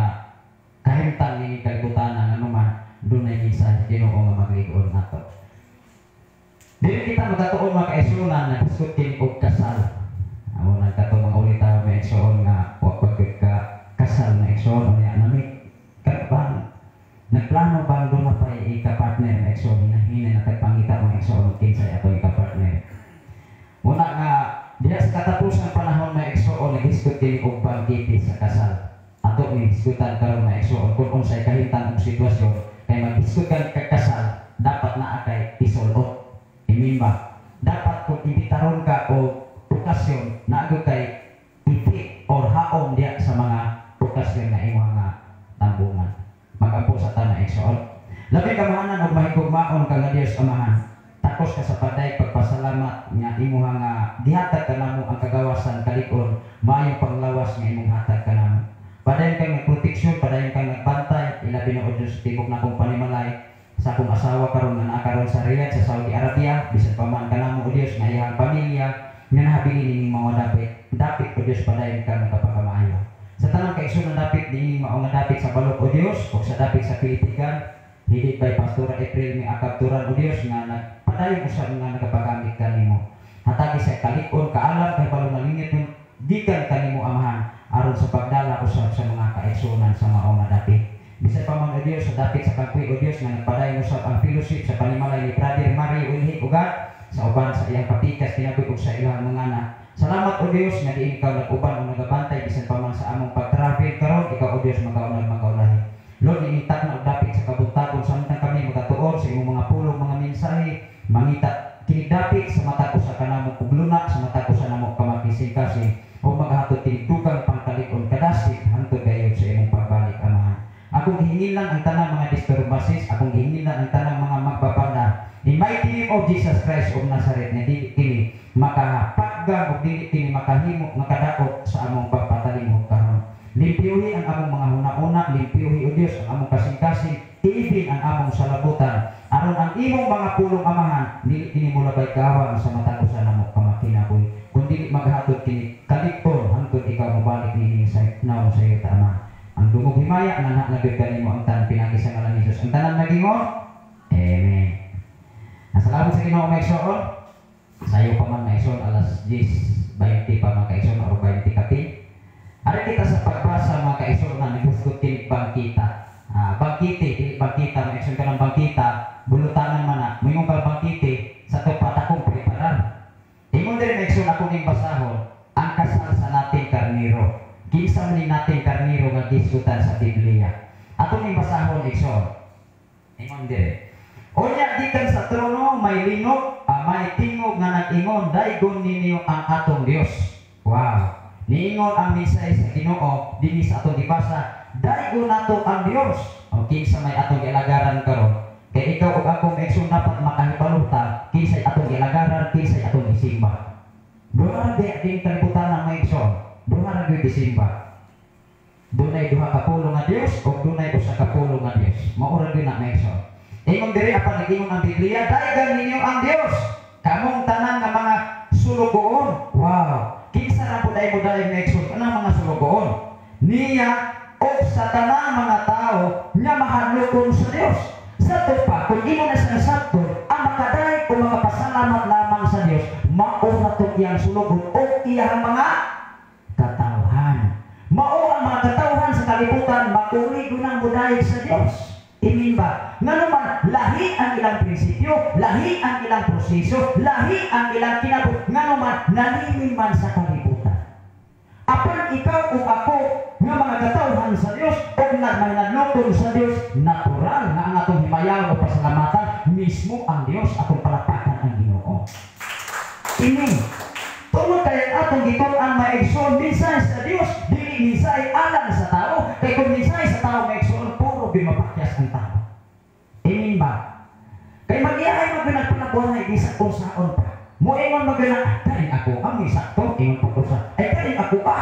kahimtang ni kalibutan nga naman dunay minsan Ginoo nga magligon nato. Dili kita magatuon mga kaigsuonan na gusto kini og kasal. Amo na kato mga ulita mga igsoon nga pagkit ka kasal na igsoon unya nami kabang nagplano bang do na pa ika-partner na igsoon hinahinay na tagpangita mga igsoon kinsay ato ika-partner. Muna nga diha sa katapusan panahon na igsoon naghisgot kini og bangkiti sa kasal. Ato ni hisgutan karon na igsoon kung unsay kahimtang og sitwasyon kay maghisgot ka kasal dapat naa kay isulot. Imimba, dapat kung ibitaron ka o okasyon na agad kay iti or haom diya sa mga okasyon na imo nga tambungan. Mag-ampo sa tanang igsoon. Labi ka mahanan og mahigugmaon ka nga Dios amahan. Takos ka sa paday pagpasalamat nga imo nga gihatag kanamo ang kagawasan kalig-on, maayong panglawas nga imong hatag kanamo. Padayon kang nagproteksyon, padayon kang nagbantay, ilabi na o Diyos tibok na kong panimalay sa akong asawa karon nga nakaroon sa Riyadh sa Saudi Arabia, bisan pa man kanamo o Dios nga iyang pamilya nga nahabilin ning mga dapit o Dios padayon kang nagapakamayo. Sa tanang kaigsuonan dapit dining mao nga dapit sa balok o Dios o sa dapit sa Pilitigan, hidit by Pastora April mi akapturan o Dios nga nagpadayon usab nga nagapagamit kanimo. Hatagi sa kalig-on kaalam kay balong malingit gikan kanimo amahan aron sa pagdala usab sa mga kaigsuonan sa mao nga dapit. Bisay pa man o Dios sa dapit sa pagpuy o Dios nga nagpadayon usab ang fellowship sa panimalay ni Brother Mario Ulhik ugat sa uban sa iyang patikas kinabuhi ug sa ilang mga anak. Salamat o Dios nga diin ikaw nag-uban o nagabantay bisan pa man sa among pag-travel karon ikaw o Dios magaunag magaulahi. Lord initak na og dapit sa kabuntagon samtang kami magatuon sa imong mga pulong mga mensahe mangita kini dapit sa mata ko sa kanamo ug luna sa mata ko sa namo kamakising-kasing o maghatod kini dugang pangkalig-on kadasig hangtod gayud sa imong pagbalik amahan. Akong gihingilan ang tanang mga disturbances, akong gihingilan ang tanang mga magbabanda. In mighty name of Jesus Christ of Nazareth, na dili kini makapaggang o dili kini makahimo, makadakot sa among pagpatalimod karon. Limpyuhi ang among mga huna-una, limpyuhi o Dios ang among kasing-kasing, tiibin ang among salabutan. Aron ang imong mga pulong amahan, dili kini mulabay kawang sa mata ko sa namo kamakinaboy. Kung dili maghatod kini kaligton, hangtod ikaw mabalik nini sa naon sa iyo ta Ama. Ang dumog himaya nga nagud kanimo ang tanan pinagi sa ngalan ni Jesus. Ang tanan nagingon. Amen. Salamat sa Ginoo mga igsoon. Sayo pa man mga igsoon alas 10:20 pa mga igsoon o 20 kapi. Ari kita sa pagbasa mga igsoon na nagusgot kini bangkita. Bangkiti, dili bangkita mga igsoon kanang bangkita, bulutanan man na. Moingon ka bangkiti sa tupat akong preparar. Ingon diri mga igsoon ako ning basahon ang kasal sa nating karniro. Kinsa man natin karniro nga gisgutan sa Biblia. Ato ning basahon igsoon. Ingon dire. Unya gikan sa trono may linog, may tingog nga nag-ingon, daygon ninyo ang atong Dios. Wow. Niingon ang mensahe sa Ginoo dinhi sa atong gibasa, daygon nato ang Dios. O kinsa may atong gilagaran karon? Kay ikaw ug ako igsoon dapat makahibaluta kinsa atong gilagaran, kinsa atong isimba. Duha din kalibutan ang may igsoon. Duha ra gyud isimba. Dunay duha ka pulong nga Dios o dunay usa ka pulong nga Dios. Mao ra gyud na may igsoon. Ingon diri apan nag-ingon ang Biblia, daygan ninyo ang Dios. Kamong tanan nga mga sulugoon. Wow. kung imo na sa sakto, ang makaday o makapasalamat lamang sa Dios, mao na to iyang sulugon o iyang mga katawhan. Mao ang mga katawhan sa kalibutan, mauli gunang budayag sa Dios. Imin ba? Nga naman, lahi ang ilang prinsipyo, lahi ang ilang proseso, lahi ang ilang kinabot, nga naman, nalimin man sa kalibutan. Apan ikaw o ako, nga mga katawhan sa Dios, o nagmahinadlokon sa Dios, natural na ang atong himayaw o pasalamatan, mismo ang Dios atong palapakan ang Ginoo. Ini, tungod kaya atong gituan maigsoon minsan sa Dios, dili minsan alang sa tao, kaya kung minsan sa tao maigsoon, puro bimapakyas ang tao. Imin ba? Kaya mag-iay magnagpanabuhay di sa kung saon pa. Moingon magana, karing ako ang isakto, ingon po ko sa, ay karing ako pa.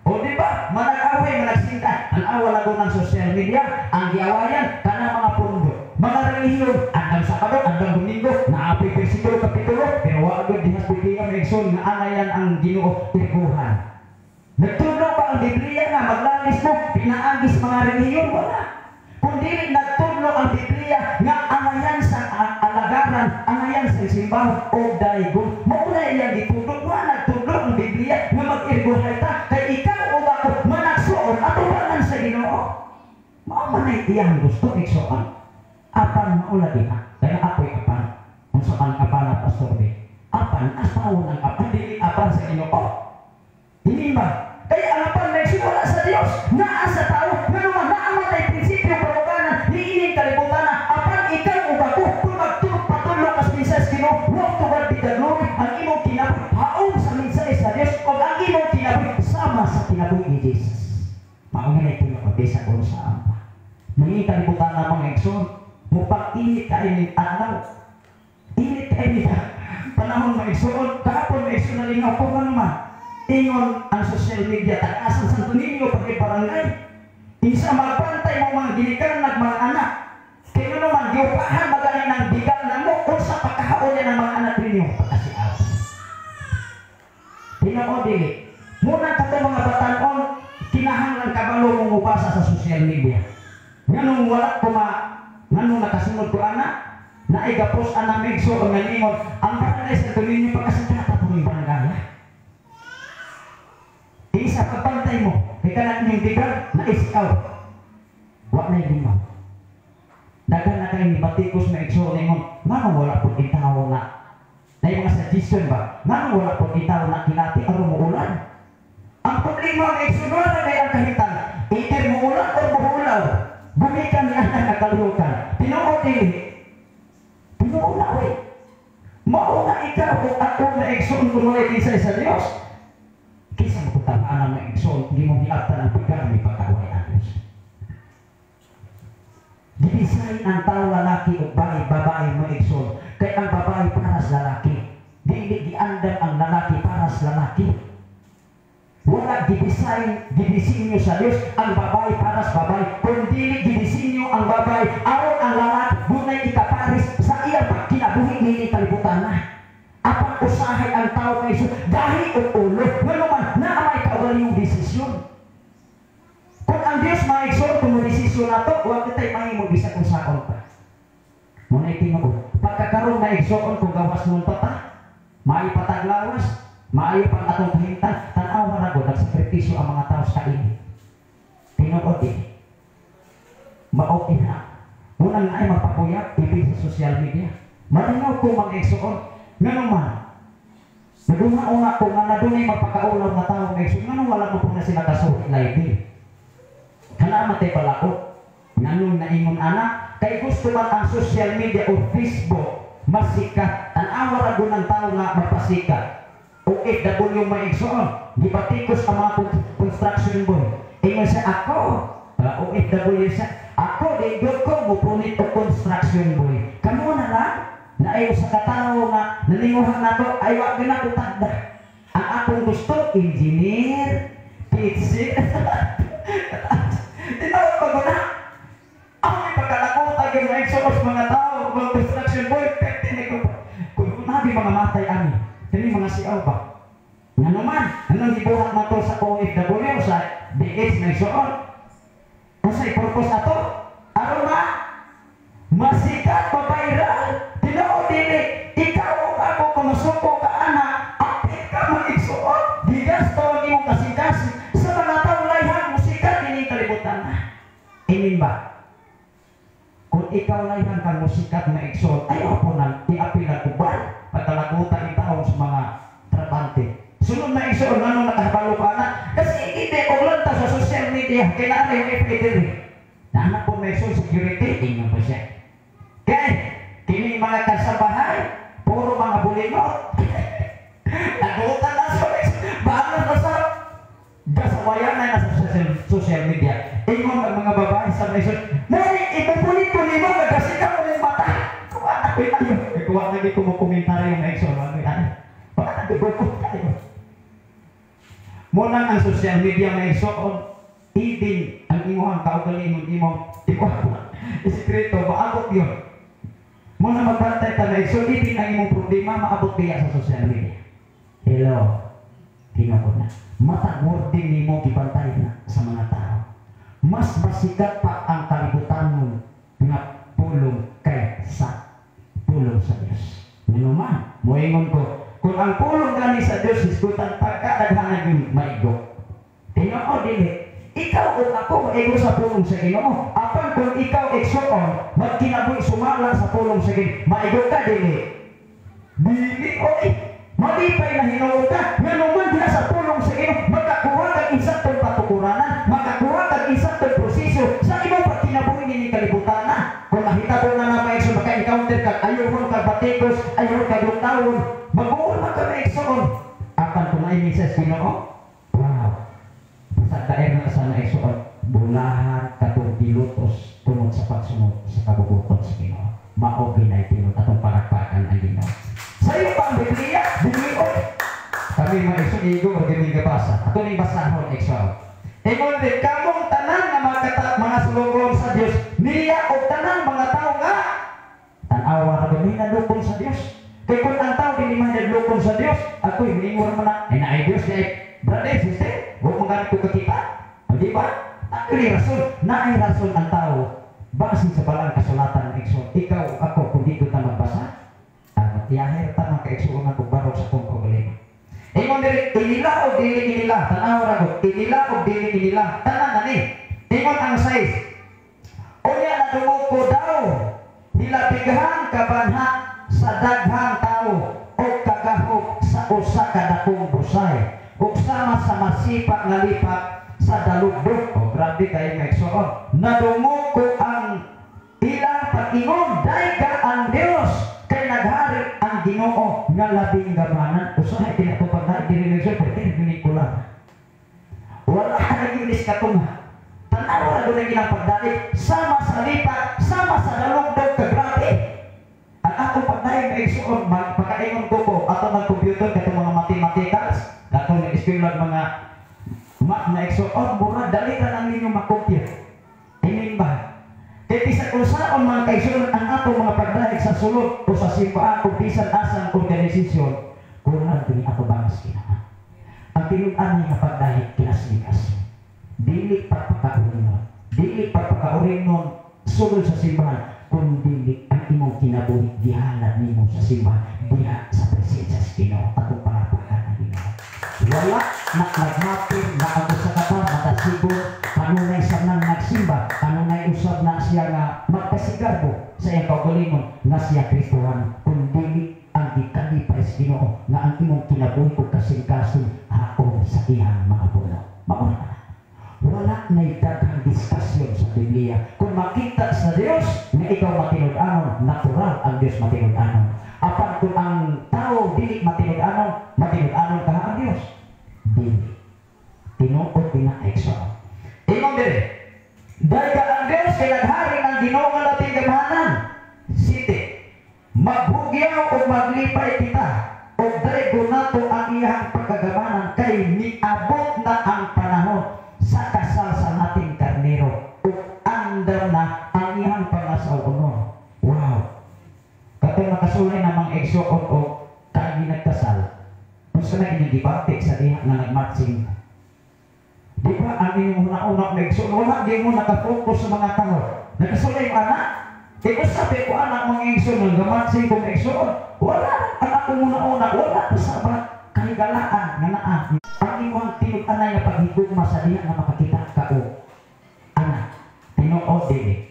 O di ba? Manag-away, managsinta. Ang awal ako ng social media, ang giawayan, kanang mga pundo. Mga relihiyon, andang Sabado, andang Domingo, naapoy versikulo kapitulo, pero wagod di hasbitiya maigsoon na anayan ang Ginoo tiguhan. Nagtudlo pa ang Biblia nga maglalis na, pinaagis mga relihiyon, wala. Kundi nagtudlo ang Biblia nga anayan sa alagaran, anayan sa simbahan o daygon. Mauna iyang ditudlo, wala nagtudlo ang Biblia nga mag-irguhay ta, kay ikaw o ako managsuon at uwanan sa Ginoo. Maamanay iyang gusto, iksoan. Apan maula din ha, kaya ako'y apan. Kung saan apan na pastor di, apan, asawon ang apan, dili apan sa Ginoo. Hindi ba? Kaya ang apan may simula sa Diyos, naa sa tao, nga naman naamatay prinsipyo, paroganan, niining kalibutan na, apan ikaw o ako, kung magpatuloy kas minsay sa Ginoo, walk toward be the glory, ang imong kinabuhi, haong sa minsay sa Diyos, o ang imong kinabuhi, sama sa kinabuhi ni Jesus. Maunginay pinapabay sa kung saan pa. Mga kalibutan na mga ekson, mupag init kayo ng araw. Init kayo nila. Panahon maigsoon, kahapon maigsoon na lingaw ko naman. Ingon ang social media, tagasan Santo Niño, pag-ibarangay. Isa magpantay mo mga gilikan ng mga anak. Kaya naman, giupahan magaling ng bigal na mo, kung sa pagkakaon niya ng mga anak ninyo, pagkasiaw. Tinako dili. Muna ka mga batanon, kinahanglan kabalo mong upasa sa social media. Nganong wala nganong nakasunod ko anak, na igapos anak megso o ngalingon, ang barangay sa Dominyo pagkasagata po yung barangay. Isa pagpantay mo, kaya ka natin yung bigal, na isikaw. Wala na yung limaw. Dagan na kayo ni Batikos megso o ngalingon, nganong wala po itaw na, na yung mga suggestion ba, nganong wala po itaw na kinati ang umuulan. Ang problema ng megso, wala na ang kahitan, itir mo ulan o muulaw. Bumikan niya ang nakalukan. Pinuot din. Pinuot eh. Mao nga ikaw o ako na ekson kung wala isa sa Diyos. Kisa mo kutamaan ng ekson, hindi mo niakta ng pigar, may pagkaway ang Diyos. Dibisayin ang tao lalaki o babae mo ekson. Kaya ang babae para sa lalaki. Dili diandam ang lalaki para sa lalaki. Wala dibisinyo sa Diyos ang babae para sa babae. Kung dili dibisinyo ang babae, aron ang lalaki, bunay ikaparis sa iyang pagkinabuhi nini kalibutan na. Apang usahay ang tao kay Isus, dahil o ulo, nga naman, naamay kawali yung desisyon. Kung ang Diyos maigsoon, kung desisyon na to, huwag kita'y mahimog isa kung sakon pa. Muna itinoo, pagkakaroon maigsoon kung gawas mong pata, maipataglawas, maayo pang atong kahintan, tanawa na ko, nagsakripisyo ang mga tao sa kainin. Tinuod din. Maokin na. Unang na ay magpapuyak, ibig sa social media. Malinaw ko mag-eksoon. Nga naman, naguna-una ko nga na doon ay magpakaulaw na tao mag-eksoon. Nga naman, wala mo po na sila kasuhit live. Kalamatay pala ko. Nga nung naingon anak, kay gusto man ang social media o Facebook, masikat. Tanawa na doon ang tao nga magpasikat. OFW maigsoon, gibatikos ang mga construction boy. Ingon siya ako, OFW siya, ako digod ko mupunit o construction boy. Kamu na lang, na ayaw sa katao nga, nalinguhan na to, ayaw agad na to tagda. Ang akong gusto, engineer, pizzi, tinawag pa ko na. Ako may pagkalakutan yung maigsoon sa mga tao, mga construction boy, pektinig ko. Kung nabi mga matay amin, kini mga siaw ba? Nga naman, anong ibuhat na to sa OFW, sa DH na isuon? Kung sa'y purpose na to, aron na, masikat pa ba kung ikaw na yan kang musikat na igsoon, ayaw po nang iapila kubal, pagkalagutan yung taong sa mga trabante. Sunod na igsoon, ano nakabalo ka na? Kasi hindi ko lang sa social media, kailangan yung ipidiri. Nahanap po may security, tingnan po siya. Kaya, kini mga kasabahay, puro mga bulingot. Nagutan na sa bahala na sa kasawayan na nasa social media. Ingon ang mga babae sa mga igsoon, Mary, ipupulit-pulit mo, magkasika mo ng mata. Kuha na ko tayo. Kuha na ko mo komentaryo ng igsoon. Kuha na ko tayo. Muna ang social media may igsoon, ibig ang imuhang kaugalingon imong isikreto, maabot yun. Muna magbantay ka na igsoon, ibig ang imong problema, maabot kaya sa social media. Hello, tinapod na. Matag-wording ni mo ibantay na sa mga tao. Mas masikat pa ang kalibutan mo nga pulong kaysa pulong sa Diyos. Nanuman, moingon ko, kung ang pulong gani sa Diyos, iskutan pagkadaghanan yung maigo. Tinoo, dili. Ikaw o ako maigo sa pulong sa Ginoo. Apan kung ikaw igsoon, magkinabuhi sumala sa pulong sa Ginoo, maigo ka, dili. Dili, oy. Malipay na hinuod ka, nga naman diya sa tulong sa Ginoo, makakuha kang insaktong patukuranan, makakuha kang insaktong proseso sa imong pagkinabuhi ni kalibutan na. Kung mahitabo na naman igsoon, maka-encounter ka, ayun ka batikos, ayun ka lutawon, mag-uul ka na igsoon. Apan kung na imises Ginoo, wow, sa daer na sana igsoon, bulahan katong dilutos tungod sa pagsunod sa kabubuton sa Ginoo. Mao ginay tinod atong palakpakan ang Ginoo. Sa iyo pa ang Biblia, Biblia. Kami mga igsoon, igo, magiging gabasa. Ito ni basahon, igsoon. Ingon din, kamong tanan na mga sulungong sa Diyos, niya o tanan mga tao nga. Tanawa na doon, hinadukon sa Diyos. Kaya kung ang tao din naman hinadukon sa Diyos, ako'y mingur mo na, ay Diyos, brother, sister, huwag mong ganit ko kakita. O di ba? Ang rason, naay rason ang tao, base sa balang kasulatan ng igsoon. Ikaw, ako, kung dito na magbasa, tiyahir tanang kaigsuon ang pagbarog sa kong problema. Ingon diri, inila o dili inila, tanaw ra ko, inila o dili inila, tanan na ni. Ingon ang 6. Unya na dungog ko daw, hilapighan kabanha sa daghang tao o kagahog sa usa ka dakong busay, ug sama sa masipa nga lipat sa dalugdog. O grabe kayo maigsuon. Nadungog ko ang ilang pag-ingon, dayga ang Dios kay naghari ang Ginoo nga labing gamanan. Usahay tinatupad na diri sa pertinent ko lang. Wala ka ginis katunga. Tanaw ra do nang pagdali sama sa lipat, sama sa dalugdog ka grabe. Ang ako pagdayon ay igsoon pagkaingon ko ato ng computer katong mga mathematics, katong eskwela mga math na igsoon, mura dali ra nang ninyo makompute. Ining ba? Kaya isa kung saan mga kaigsoon ang ato mga pagdahig sa sulod o sa simbahan o bisan asang organisasyon, kurang din ako bangas kinaman. Ang tinudan niya pagdahig kinaslikas. Dili pagpakaurinon. Dili pagpakaurinon sulod sa simbahan, kung dili ang imong kinabuhi gihalad nimo sa simbahan, diha sa presensya sa Ginoo atong palapakan ang Ginoo. Wala na nagmapir na ako sa kata matasigon kanunay sa nang nagsimba, kanunay usab na siya nga magpasigarbo sa iyang kaugalingon nga siya Kristohan, kung dili ang gikalipay sa Ginoo nga ang imong kinabuhi o kasing-kasing haon sa iyang mga puno. Mauna na. Wala na daghang diskusyon sa Biblia. Kung makita sa Dios nga ikaw matinud-anon, natural ang Dios matinud-anon. Apan kung ang tao dili matinud-anon, matinud-anon ka ang Dios. Dili. Tinuod pinaekso. Ingon diri, dahil ang Dios kay naghari ng Ginoo nga labing gamanan. Siti, maghugyaw o maglipay kita o daygo nato ang iyang pagkagamanan kay niabot na ang panahon sa kasal sa nating karnero o andam na ang iyang pangasaw-unon. Wow! Katong nakasulay namang igsoon o kagi nagkasal, kung saan na inidibate sa diha na nagmatsing. Di ba ang inyong una-una na igsoon, wala di mo nakapokus sa mga tao. Nakasulay yung anak, ikaw sabi ko anak mga igsoon, nagamatsing kong igsoon, wala anak ko una-una, wala sa ba kahigalaan nga naan. Ang inyong tinud-anay na paghigugma sa diha na makakita ka o anak, tinuod dili.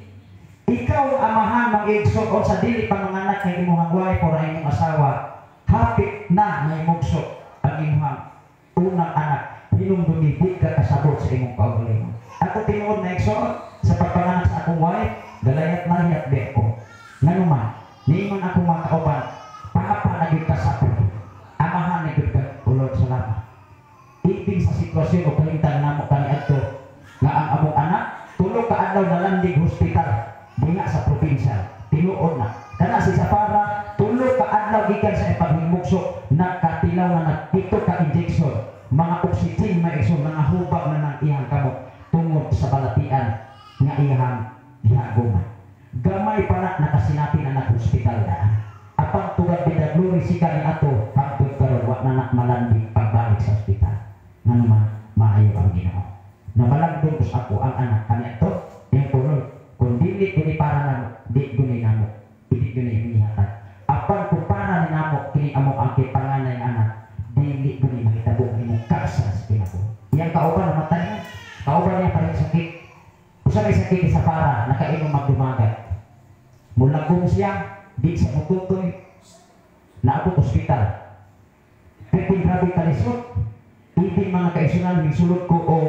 Ikaw ikaw amahan mag-igsoon sa dili pa mga anak ng imuhang wife o inyong asawa, hapit na may mugso ang imuhang unang anak, hinumdumi di ka kasabot sa imong kaugalingon. Ako tinuod na igsoon sa pagpanganak sa akong wife, galayat na hiyat di ako. Nganuman, niingon ako mga kauban, papa na gyud kasabot, amahan na gyud ka, O Lord, salamat. Ibig sa sitwasyon o kahintang namo kaniadto nga ang among anak tulo ka adlaw nalandig hospital dinga sa probinsya, tinuod na kana si Sapara tulo ka adlaw gikan sa ipaghimugso nagkatilaw na nagpito ka injection, mga oxygen maison, mga hubag na nang iyang kamot tungod sa balatian nga iyang gihagoman. Gamay pa na nakasinatin ang hospital na apang tugad bidag glory siga ni ato hangtod karon wa na nakmalandig pagbalik sa hospital. Nga naman maayo ang Ginoo. Namalagdon sa ako ang anak kaniadto yung tuloy kung dili ko ni para namo di ko ni namo di ko ni inihatag apan kung para ni namo kini amo ang kipanganay anak dili ko ni mahitabo imong kasa sa kinako. Iyang kauban namatay na kauban niya parang sakit usa may sakit sa para nakainom magdumagat mulagong siya di sa mututoy naabot ospital pipin grabe kalisod ibig mga kaisunan misulod ko o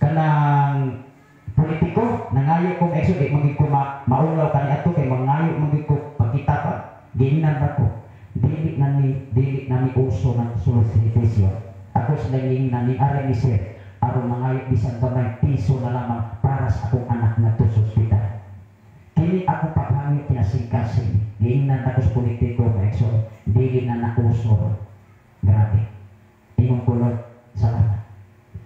kanang politiko nangayo kong exo di magig ko maulaw kani ato kay mangayo magig ko pakita pa giingnan ba ko dili na ni uso ng solicitation ako sa naging nani ari ni sir aron mangayo bisan gamay piso na lamang para sa akong anak na to sa ospital kini ako paghangit kinasingkasing giingnan ako sa politiko nga exo dili na nauso grabe imong kulot salamat.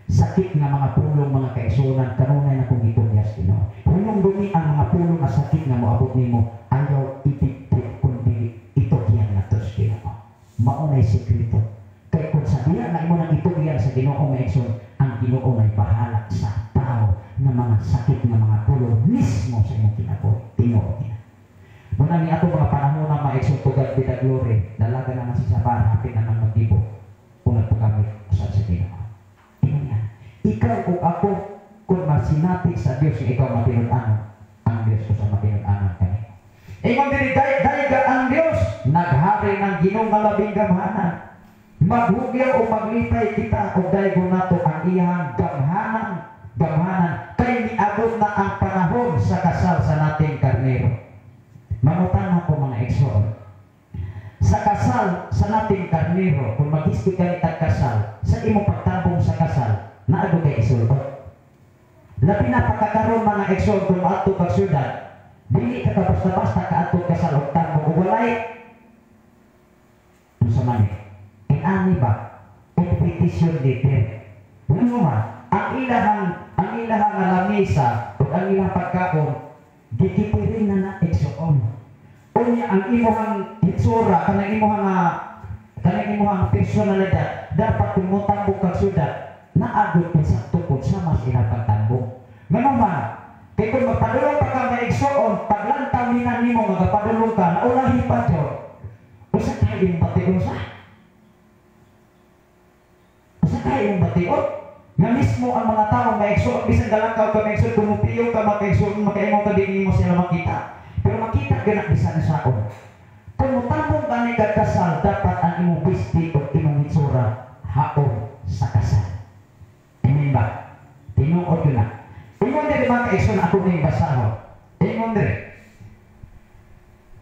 Sakit nga mga pulong mga kaisunan kanunay na kung gitugyas Ginoo. Hunong dumi ang mga pulong nga sakit nga moabot nimo ayaw ipipit kundi itugyan na tos Ginoo. Maunay sekreto. Kay kung sa diya na imo nang itugyan sa Ginoo maison ang Ginoo may bahala sa tao na mga sakit nga mga pulong mismo sa imong kinabuhi. Tinuod niya. Muna ni ato mga panahon na maison tugad bidag glory dalaga naman si Sapara hapit na nang magdibo kung nagpagamit sa Ginoo. Ikaw o ako kung masinati sa Diyos nga ikaw matinud-anon ang Diyos ko sa matinud-anon kami. Ingon diri dayga ang Diyos naghari ng Ginoo nga labing gamhanan. Maghugyaw o maglipay kita o daygo nato ang iyang gamhanan kay niabot na ang panahon sa kasal sa nating karnero. Manutan ako mga igsoon. Sa kasal sa nating karnero kung mag-istig ka nitag kasal sa imong pagtabong sa kasal naado kay isulot. Labi na pagkakaroon mga eksyon kung maato kag syudad, dili ka basta-basta kaato ka sa luktan mo ug walay sa mani. Inani ba? Petition letter. Ano man, ang ilahang lamisa ug ang ilang pagkaon gikitirin na na eksyon. Unya ang imong hitsura kanang imong personalidad dapat tumutang kag syudad naagod pa sa tukod sa mas inapagtambong. Ngayon man, kaya kung magpadulong pa ka maigsoon, paglantaw nimo nga gapadulong ka, naulahi pa dyan, usa tayo yung batiyon sa? Usa tayo yung batiyon? Nga mismo ang mga tao maigsoon, bisan galakaw ka maigsoon, kumupiyo ka makaigsoon, makaimong ka din mo sila makita. Pero makita ganak bisan sa ako. Kung mutambong ka ni kasal, dapat ang imong bisti o imong hitsura haon sa kasal. Amen ba? Tinuod yun na. Ingon din mga kaigsoon ako na yung basaho. Ingon din.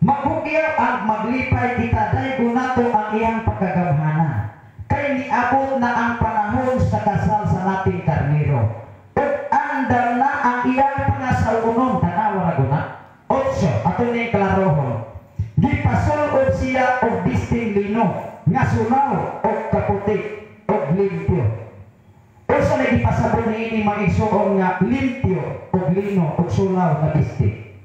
Maghugyaw ang maglipay kita dahil nato ang iyang pagkagamhanan. Kay niabot na ang panahon sa kasal sa nating karnero. Ug andal na ang iyang pangasalunon. Tanawa na guna. 8. Ato na yung klarohon. Gipasulod siya o disting lino. Nga sunaw o kaputi o limpyo. O sa nagipasabon na ini mag-igsoon nga limpyo o lino o sulaw na bistik.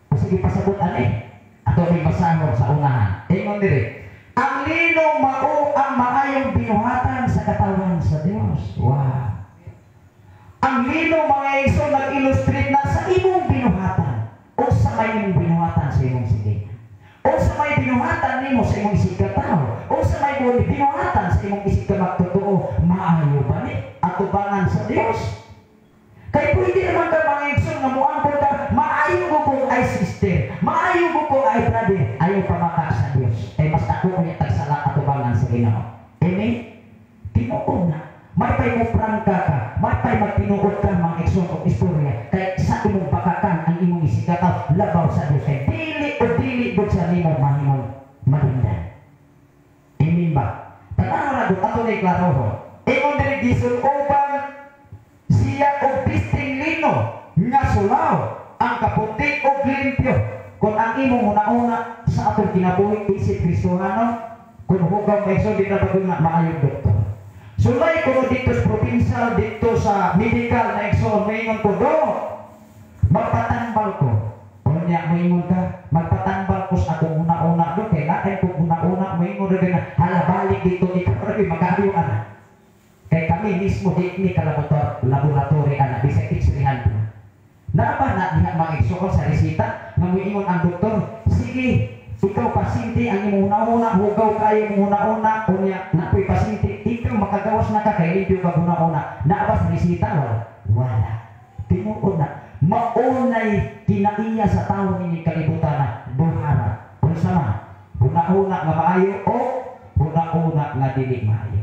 O sige pasabot ato may masahor sa unahan. Ingon diri. Ang lino mao ang maayong binuhatan sa katawan sa Dios. Wow. Ang lino mga igsoon nag-illustrate na sa imong binuhatan. O sa may imong binuhatan sa imong sige. O sa may binuhatan nimo sa imong isig katao. O sa may binuhatan sa imong isig ka magtotoo. Maayo ba ni? Atubangan sa Dios. Kaya pwede naman ka mga igsoon nga muangkol ka maayo ko kung labaw sa Dios kay dili o dili gud sa nimo mahimong malindan. Amen ba? Tanaw ra gud ato ni klaro ho. Ingon diri gisuloban siya og bisting lino nga sulaw ang kaputi og limpyo. Kung ang imong una-una sa atong kinabuhi isip Kristohano, kung hugaw may so di na bagong na maayong doktor. Sulay ko dito sa provincial, dito sa medical na exon, maingon ko do, magpatambal ko. Kung niya maingon ka, magpatambal ko sa akong una-una do, kaya natin kung una-una maingon rin na halabalik dito, ikaw rin mag-aayuan na. Kaya kami mismo di ni laboratory na bisa x-rayhan po. Napa na diha mga eksokol sa resita nga moingon ang doktor, sige, ikaw pasyente ang imong una-una, hugaw kayo mong una-una, unya napoy pasyente, ikaw makagawas na ka kay limpyo ka una-una. Napa sa resita wala. Tinuod na maunay kinaiya sa tawo ni kalibutan na duhara. Unsa man? Una-una nga maayo o una-una nga dili maayo.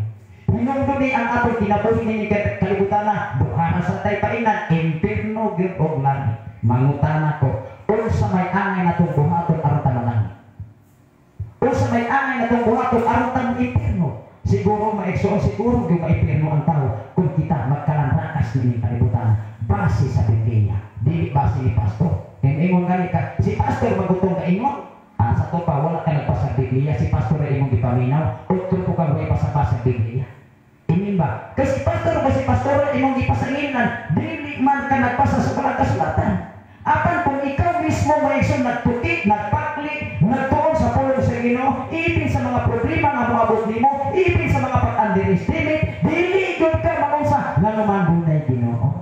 Hinungduni ang atong kinabuhi ni kalibutan na duhara sa tay painan, impierno gyud og langit. Mangutana ko, unsa may angay natong buhaton aron ta langit? Unsa may angay natong buhaton aron ta impierno? Siguro maigsoon, siguro gyud maimpierno ang tawo kung kita magkalanrakas ni kalibutan base sa Biblia, dili base ni pastor. Ingon gani ka, si pastor magutong ka ingon, sa to pa wala ka nagpasa Biblia, si pastor ay imong gipaminaw, utro ko ka way pasabasa Biblia. Amen ba? Kasi pastor ay imong gipasanginan, dili man ka nagpasa sa balang kasulatan. Apan kung ikaw mismo maigsoon nagputi, nagpakli, nagtuon sa pulong sa Ginoo, ipin sa mga problema nga moabot nimo, ipin sa mga pag-underestimate, dili gyud ka maunsa nganuman bunay Ginoo.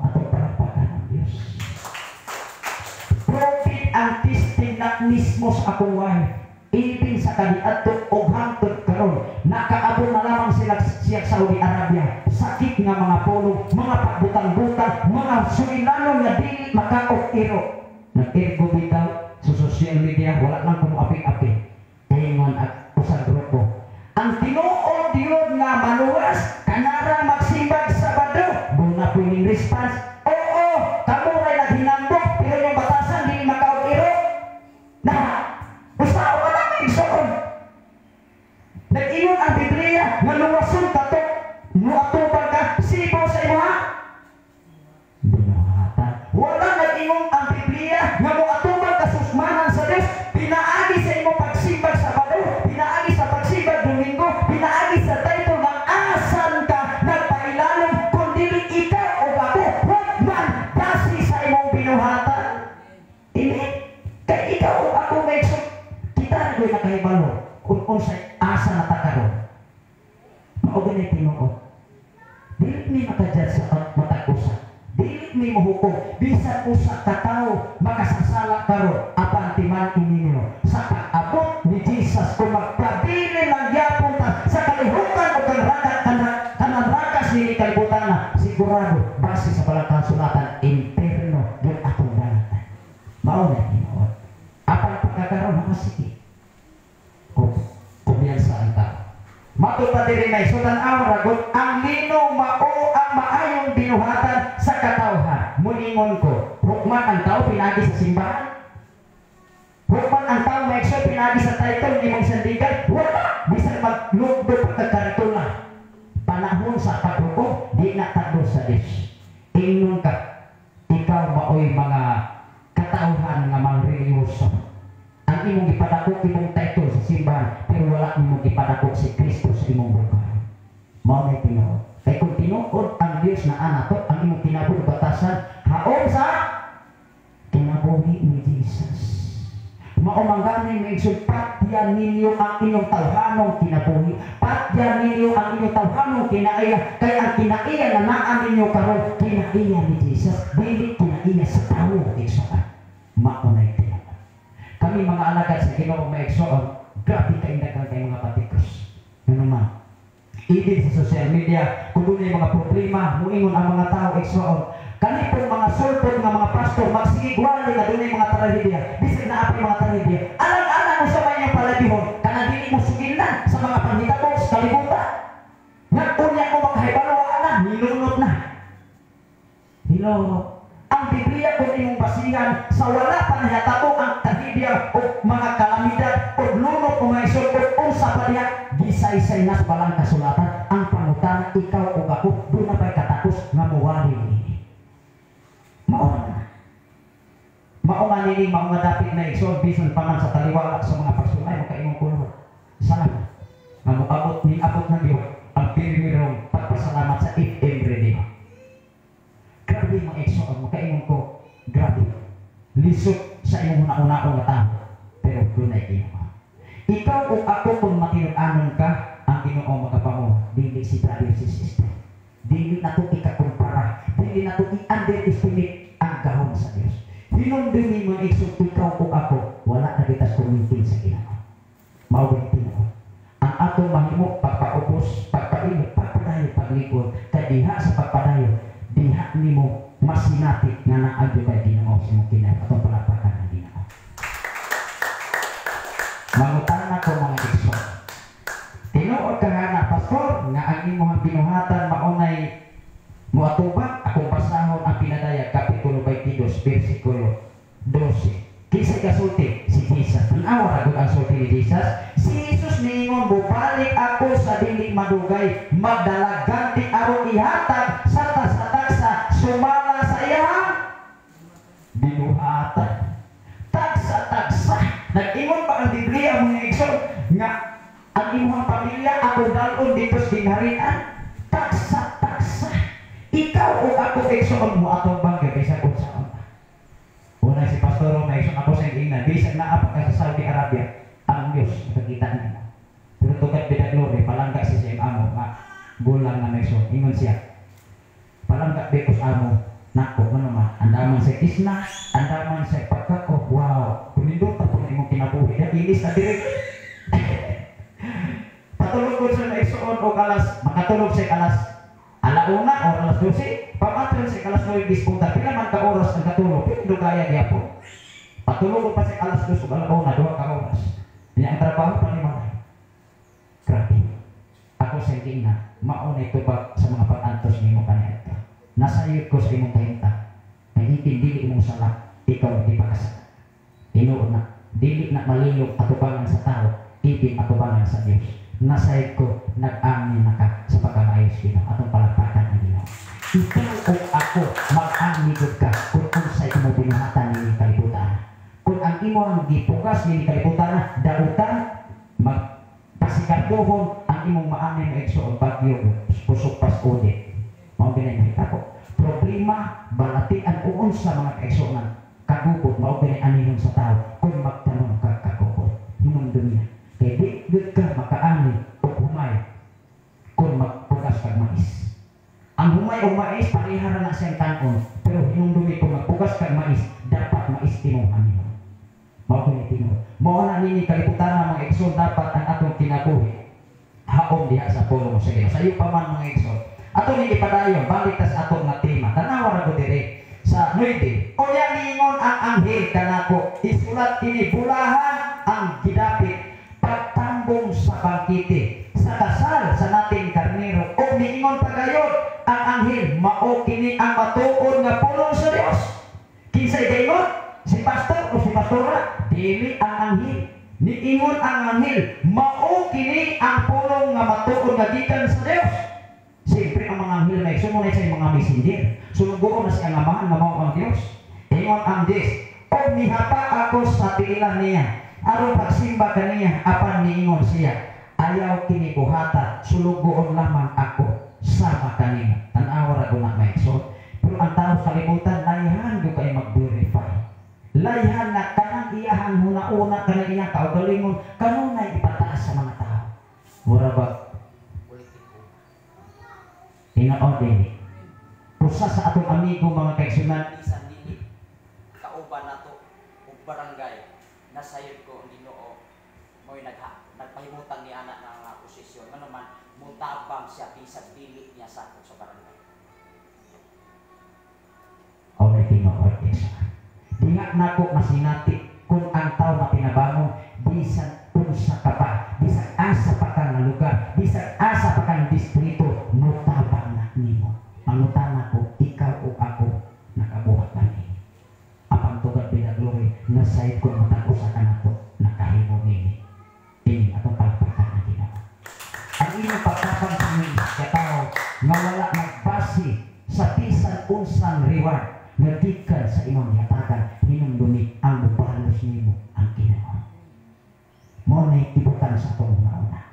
Profit ang tistinat mismo sa akong wahay. Ipin sa kaniadto og hangtod karon, nakaabot na lamang siya sa Saudi Arabia. Sakit nga mga pulong, mga pagbutang-butang, mga suinanon nga dili makaok-iro. Nag-ergo bitaw sa social media, wala lang kung apik-apik. Ingon at usang grupo. Ang tinuod yun nga maluwas, kanara magsimbag Sabado. Buna po yung response, oo, kamuray na hinambok, pero yung batasan dili makaok-iro. Na, usao ka lang igsoon. Nag-ingon ang Biblia, nga luwason ka to, muatubag ka, sibaw sa imo ha? Binahatan. Wala nag-ingon ang Biblia, nga muatubag ka susmanan sa Diyos, pinaagi sa imo pagsimbag Sabado, pinaagi sa pagsimbag Domingo, pinaagi sa title ng asan ka nagpailalim, kung dili ikaw o ako, huwag man base sa imong binuhatan. Ini, kay ikaw o ako may kita na doon nakahibalo, kung sa asa na takaro. Mauganay tinuod. Dili mi makajudge sa matag-usa. Dili mi mahukom. Bisan usa ka tawo makasasala karon apan timan ninyo. Sa pag-abot ni Jesus kung magpabili lang yapon ta sa kalihukan o kanang rakas ni kalibutan na sigurado base sa balang sulatan interno yung atong banatan. Maunay tinuod. Apan pagkakaroon makasiki. Kumyansa ang tao. Matuta diri na isutan awragot ang lino mao ang maayong binuhatan sa katawhan. Muningon ko, hukman ang tao pinagi sa simbahan. Hukman ang tao maigsoon pinagi sa title ni mong sandigan. Wala, bisan maglugdo pagkakaritula. Panahon sa paghukom, di na tagdo sa Diyos. Ingnon ka, ikaw maoy mga katawhan nga mga reliyoso. Ang imong ipadakok imong title sa simbahan, pero wala imong ipadakok si Kristo sa imong buhay. Mao may tinuod. Kay kung tinuod ang Dios na anato, ang imong kinabuhi batasan, haon sa kinabuhi ni Jesus. Mao mangganay may patyan ninyo ang inyong tawhanong kinabuhi. Patyan ninyo ang inyong tawhanong kinaiya. Kay ang kinaiya na naan ninyo karon, kinaiya ni Jesus. Dili kinaiya sa tawo, igsoon. Maunay tinuod. Kami mga alagad sa Ginoo maigsoon, grabe kayo daghang kay mga patikos. Ano man? Ibig sa social media, kung doon yung mga problema, muingon ang mga tao igsoon. Kani pong mga sultod nga mga pastor, magsigigwali na doon yung mga trahedya. Bisig na api mga trahedya. Alang-alang mo sa may palabihon, kanadili mo sugilan sa mga panghitabo sa kalibutan. Nagpunya mo makahibalawa na, nilunod na. Hello. Ang Biblia kung imong basihan kasalukuyan sa wala pa nahatabo ang trahedya o mga kalamidad o lunok o mga isod o unsa pa diha gisaysay nas balang kasulatan ang pangutana ikaw o ako doon na pa'y katapos nga muwari ini maunga nini maunga dapit na isod bisan pa man sa taliwala sa mga pagsulay makaimong kulo salamat nga moabot ni abot ng Dios ang pirmirong pagpasalamat sa FM Radio. Grabe mga igsoon, makaingon ko, grabe. Lisod sa iyong una-unaon na tao, pero dunay kayo. Ikaw o ako kung matinudanon ka, ang Ginoo magapamo, dili si brother si sister. Dili na ito ikakumpara, dili na ito i-underestimate ang gahon sa Diyos. Hinumdumi mga igsoon, ikaw o ako, wala na kita kumintin sa Ginoo. Mawag Ginoo. Ang atong mahimok, pagpaubos, pagpailog, pagpadayo, paglikod, kadiha sa pagpadayo, diha nimo masinatik nga naagyo kay Ginoo sa imong kinay atong palapakan ng Ginoo. Mangutana ko mga igsoon. Tinuod ka nga pastor nga ang imong binuhatan maunay moatubang akong basahon ang pinadayag kapitulo 22 bersikulo 12. Kisay kasulti si Jesus. Tanawa ra gud ang sulti ni Jesus. Si Jesus ningon bubalik ako sa dili madugay magdalagan di aron ihatag sa tagsa sumala sa iyang binuhatan. Tagsa. Nag-ingon pa ang Biblia mga igsoon nga ang imong pamilya ako dalon dito sa ginharian. Tagsa. Ikaw o ako igsoon mo atong bangga bisan unsa. Una si Pastor may isang ako sa ina, bisag na apa ka sa Saudi Arabia, ang Diyos nakikita niya. Pero tugat bidat glory, palangga si Siyem Amo, gulang na may so, ingon siya. Palangga bekos Amo, nako, ano naman, andaman sa isna, andaman sa pagkako, wow, kumindot po na imong kinabuhi, ilis na direct. Patulog ko sa naigsoon o kalas, makatulog sa kalas, alauna o alas 12, pamatron sa kalas 9 punta, pila man ka oras ang katulog, pila gaya diya po. Patulog ko pa sa alas 2 o alauna, 2 ka oras. Yan ang trabaho pa ni mga. Grabe. Ako sa hindi na, mauna ito ba sa mga pag-antos ni mo kanina ito. Nasayot ko sa imong kahinta, ay hindi imong salat, ikaw di pa kasala. Tinuod na, dili na malilog atubangan sa tao, ibig atubangan sa Diyos. Nasayot ko, nag-amin na ka sa pagkamayos Ginoo atong palakpakan ng Ginoo. Ikaw o ako mag-amigod ka kung unsay imong binuhatan ni kalibutan. Kung ang imong gipugas ni kalibutan dautan magpasikarduhon ang imong maamin nga igsoon bagyo pusok paskode. Mao binay nakita ko. Problema balatian uon sa mga kaigsuonan kagubot mao binay anihon sa tao kung magtanong ka kagubot. Hinumdum niya. Kaya di gud ka makaani o humay kung magpugas kag mais. Ang humay o mais parihara na siyang tanon, pero hinumdumi kung magpugas kag mais dapat mais tinuhan niyo. Mao tinitino. Mao na nini kalibutan ng mga igsoon dapat ang atong kinabuhi. Haom diha sa pulong sa Ginoo. Sa iyo pa man mga igsoon. Ato ni ipadayon balik tas atong nga tema. Tanawa ra gud dire sa 9. Unya ningon ang anghel kanako isulat kini bulahan ang gidapit pagtambong sa bangkite sa kasal sa nating karnero o niingon pagayod ang anghel mao kini ang matuod nga pulong sa Dios. Kinsay gayon? Si pastor o si pastora? Dili ang anghel. Niingon ang anghel mao kini ang pulong nga matuod nga gikan sa Dios. Siyempre ang mga anghel may sumunod sa mga messenger. Sulugoon na siya nga mahal nga mao ang Dios. Ingon ang Dios o nihapa ako sa tiilan niya aron pagsimba kaniya apan niingon siya ayaw kini buhata sulugoon lamang ako sama kanina. Tanawa ra guna may so pero ang tao sa kalibutan layhan gyud kay mag-verify. Layhan na kanang iyahang huna-una kanang iyang kaugalingon kanunay ipataas sa mga tao. Mura ba? Tinaod din. Pusa sa atong amigo mga kaigsunan Isan dili kauban nato ug barangay nasayod ko ang Ginoo mo'y nagpahimutan ni anak ng posisyon ngano man mutabang siya bisag dili niya sakop sa barangay. O may tinood isa. Di nga nako masinati kung ang tao na pinabangon bisan unsa ka pa bisan asa pa ka nga lugar bisan asa pa ka nga distrito mutabang na nimo. Mangutan ako ikaw o ako nakabuhat kami. Apang tuga sayad ko matag usa ka nato nakahimo nini. Ini atong palakpakan na Ginoo. Ang inyong pagkapang sa mga katao nga wala magbase sa bisan unsang reward nga gikan sa imong hatagan hinumdumi ang mubalos nimo ang Ginoo. Mo na ibutan sa atong una.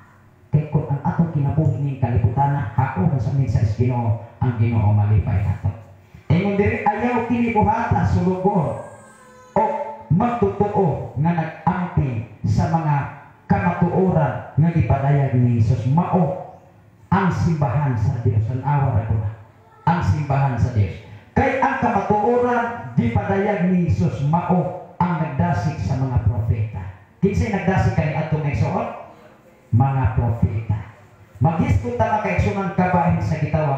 Kay kung ang atong kinabuhi ning kalibutan ako sa minsan sa Ginoo ang Ginoo malipay nato. Ingon diri ayaw kini buhata sulugon o magtotoo nga nag-amping sa mga kamatuoran nga gipadayag ni Jesus mao ang simbahan sa Dios. Ang awa ra ko ang simbahan sa Dios. Kay ang kamatuoran gipadayag ni Jesus mao ang nagdasig sa mga propeta. Kinsay nagdasig kani adtong igsoon? Mga propeta. Maghisgutan makaigsunan kabahin sa gitawa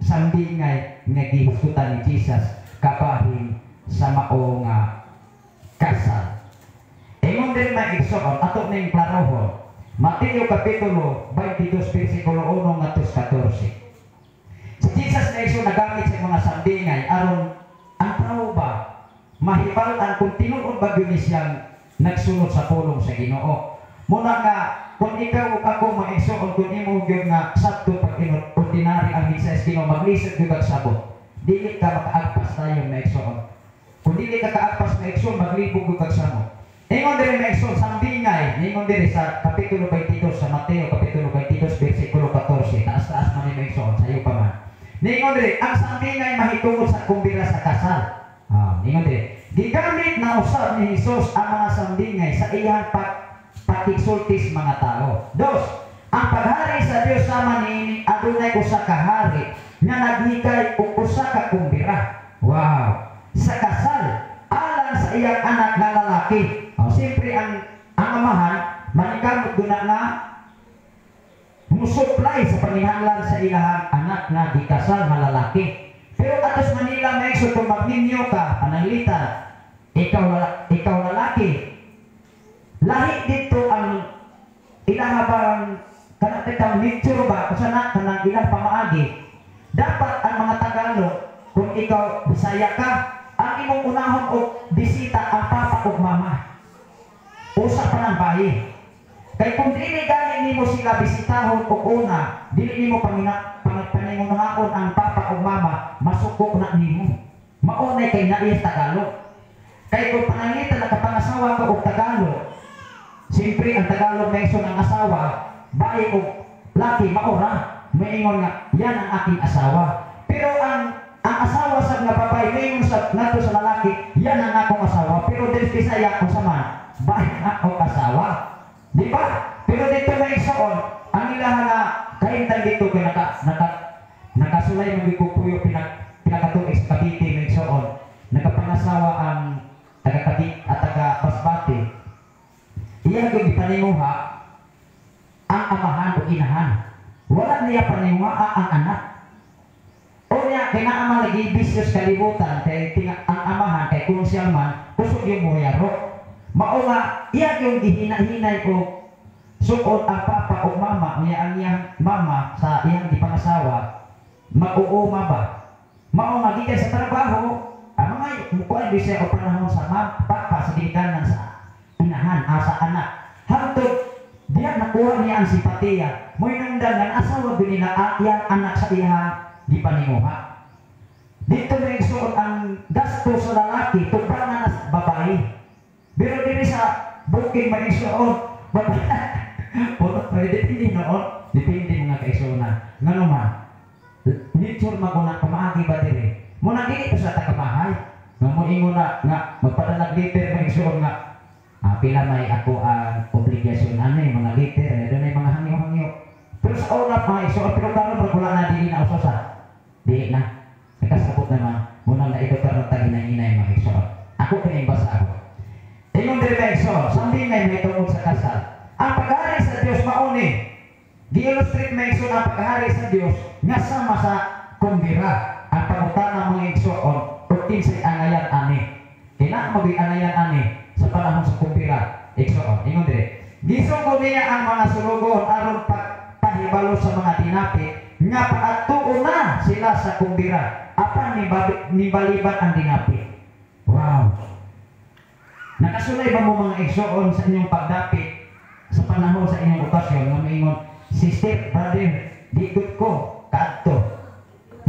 sambingay nga gihisgutan ni Jesus kabahin sa mao nga kasal. Ingon din maigsoon ato ning klarohon Mateo kapitulo 22 versikulo 1 ngadto 14. Si Jesus na iso nagamit sa mga sambingay aron ang tao ba mahibal-an kung tinuod ba gyud siyang nagsunod sa pulong sa Ginoo. Muna nga kung ikaw ug ako maigsoon kung imo gyud nga sabto pag ordinary ang mensahe sa Ginoo maglisod gyud kag sabot. Dili ka makaagpas tayo maigsoon. Kung dili ka kaagpas maigsoon maglibog gyud kag sabot. Ingon diri maigsoon sambingay, ingon diri sa kapitulo 22 sa Mateo kapitulo 22 bersikulo 14. Taas-taas man ni maigsoon sayo pa man. Ingon diri ang sambingay mahitungod sa kumbira sa kasal. Ingon diri gigamit na usab ni Jesus ang mga sambingay sa iyang pakigsultis mga tao. Dos, ang paghari sa Dios sama niini adunay usa ka hari nga naghikay og usa ka kumbira. Wow! Sa kasal alang sa iyang anak nga lalaki. Siyempre ang amahan manikamot guna nga musupply sa panginahanglan sa ilahang anak nga gikasal nga lalaki. Pero atos Manila may kung magninyo ka pananglitan ikaw lalaki lahi dito ang ilahabang kanatitang nature ba kung sana kanang ilang pamaagi dapat ang mga Tagalog kung ikaw Bisaya ka ang imong unahon o bisita ang papa o mama usa pa ng bayi. Kay kung dili galing nimo sila bisitahon o una, dili nimo paningunahon ang papa o mama, masuko na nimo. Maunay kay naiyas Tagalog. Kay kung pananglitan nakapangasawa ka og Tagalog, siyempre ang Tagalog mention ang asawa, bayi o laki maura, maingon nga yan ang aking asawa. Pero ang asawa sa nga babae maingon sa nato sa lalaki, yan ang akong asawa. Pero dili Bisaya ko sama bahay ako asawa. Di ba? Pero dito may igsoon, ang ilahan na kaintan dito kay nakasulay ng bikupuyo pinakatuig sa Cavite may igsoon. Nakapangasawa ang taga-Cavite at taga-Basbate. Iya gyud gipaninguha ang amahan o inahan. Wala niya paninguha ang anak. O niya kinaamal lagi bisyos kalibutan kay ang amahan kay kung siya man kusog yung muhayaro. Mao nga iya yung gihina-hinay ko suod ang papa o mama niya ang iyang mama sa iyang gipangasawa mag-uuma ba mao nga gikan sa trabaho ang mga mukuan bisaya o panahon sa papa sa ginikanan sa inahan sa anak hangtod diya nakuha niya ang simpatiya mo'y nangdagan asawa din nila iyang anak sa iyang gipaninguha dito may suod ang gasto sa lalaki tubangan sa babae. Pero diri sa booking maigsoon, pwede hindi noon, depende mga kaigsuonan. Nga naman, nature maguna kamaagi ba diri? Muna dili sa takabahay. Nga mo ingon na nga magpadalag liter maigsoon nga pila may ako ang obligasyon mga liter, doon ay mga hangyo-hangyo. Pero sa una maigsoon, pero karon wala na dili na usosa. Dili na. Nakasabot naman, muna na ito karon taginay-inay maigsoon. Ako kining basa ako. Ingon diri maigsoon, sambingay may tungod sa kasal. Ang paghari sa Dios mauni. Gi-illustrate maigsoon ang paghari sa Dios nga sama sa kumbira. Ang pangutana mga igsoon o kinsay anayan ani. Kina mo anayan ani sa panahon sa kumbira. Igsoon, ingon diri. Gisugod niya ang mga sulugon aron pahibalo sa mga dinapit nga paadtuon na sila sa kumbira. Apan ni baliban ang dinapit. Wow. Nakasulay ba mo mga igsoon sa inyong pagdapit sa panahon sa inyong okasyon nga maingon, sister, brother, digot ko, kadto.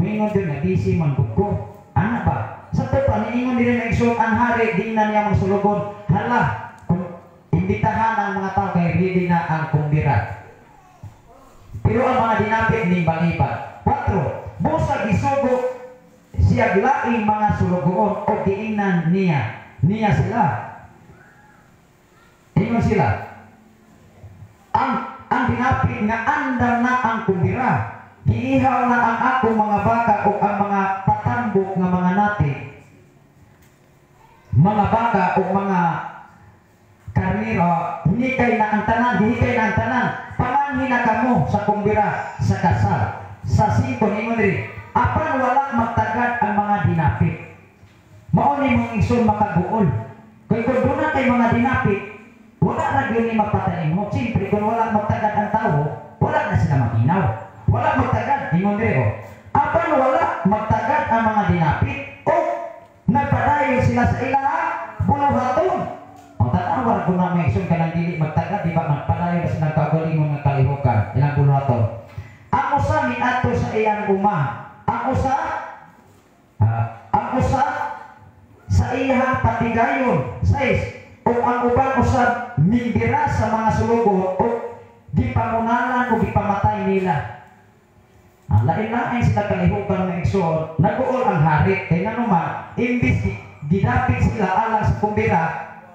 Maingon din na busy man ko. Ano ba? Sa topa, niingon din na igsoon ang hari, di na niya magsulugon. Hala, kung imbitahan ang mga tao kay ready na ang kumbira. Pero ang mga dinapit ni Balibat. 4. Busa gisugo siya laing mga sulugoon o diinan niya sila. Ingon sila. Ang dinapit nga andam na ang kumbira. Giihaw na ang akong mga baka o ang mga patambok nga mga nati. Mga baka o mga karniro, hikay na ang tanan, hikay na ang tanan. Panganhin na kamo sa kumbira, sa kasal. Sa 5, ingon rin, apan wala magtagad ang mga dinapit. Mauni mong igsoon makaguol. Kaya kung doon na kay mga dinapit, wala na yun ni magpatayin mo. Siyempre, kung wala magtagad ang tao, wala na sila maginaw. Wala magtagad, ingon rin, apan wala magtagad ang mga dinapit, o nagpadayo sila sa ilaha, buluhaton. O tatawar kung na may igsoon ka ng dili magtagad, di ba magpadayo na sila kagalingon ng kalihukan, ilang buluhaton. Ang usa minato sa iyang uma. Ang usa sa iyang patigayon. 6. O ang ubang usab mingira sa mga sulugo o gipangunalan o gipamatay nila. Ang lain-lain sila kalihukan ng igsoon, naguol ang hari. Kaya naman, imbis gidapit sila alang sa kumbira,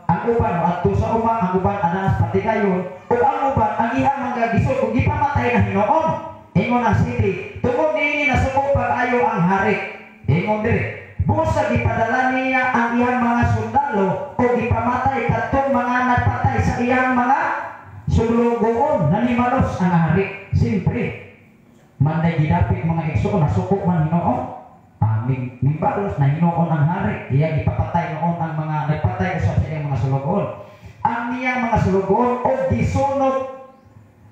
ang uban at sa uma, ang uban ananas patigayon, o ang uban ang iyang mga gisod o gipamatay na hinoon. Ingon ang city, tungod nini nasuko pag-ayo ang hari. Ingon dire, busa gipadala niya ang iyang mga sundalo o gipamatay katong mga nagpatay sa iyang mga sulugoon. Nanimalos ang hari. Siyempre, manday gidapit mga igsoon, nasuko man hinoon. Mimbalos na hinoon ang hari. Iya gipapatay noon ang mga nagpatay sa iyang mga sulugoon. Ang iyang mga sulugoon o gisunod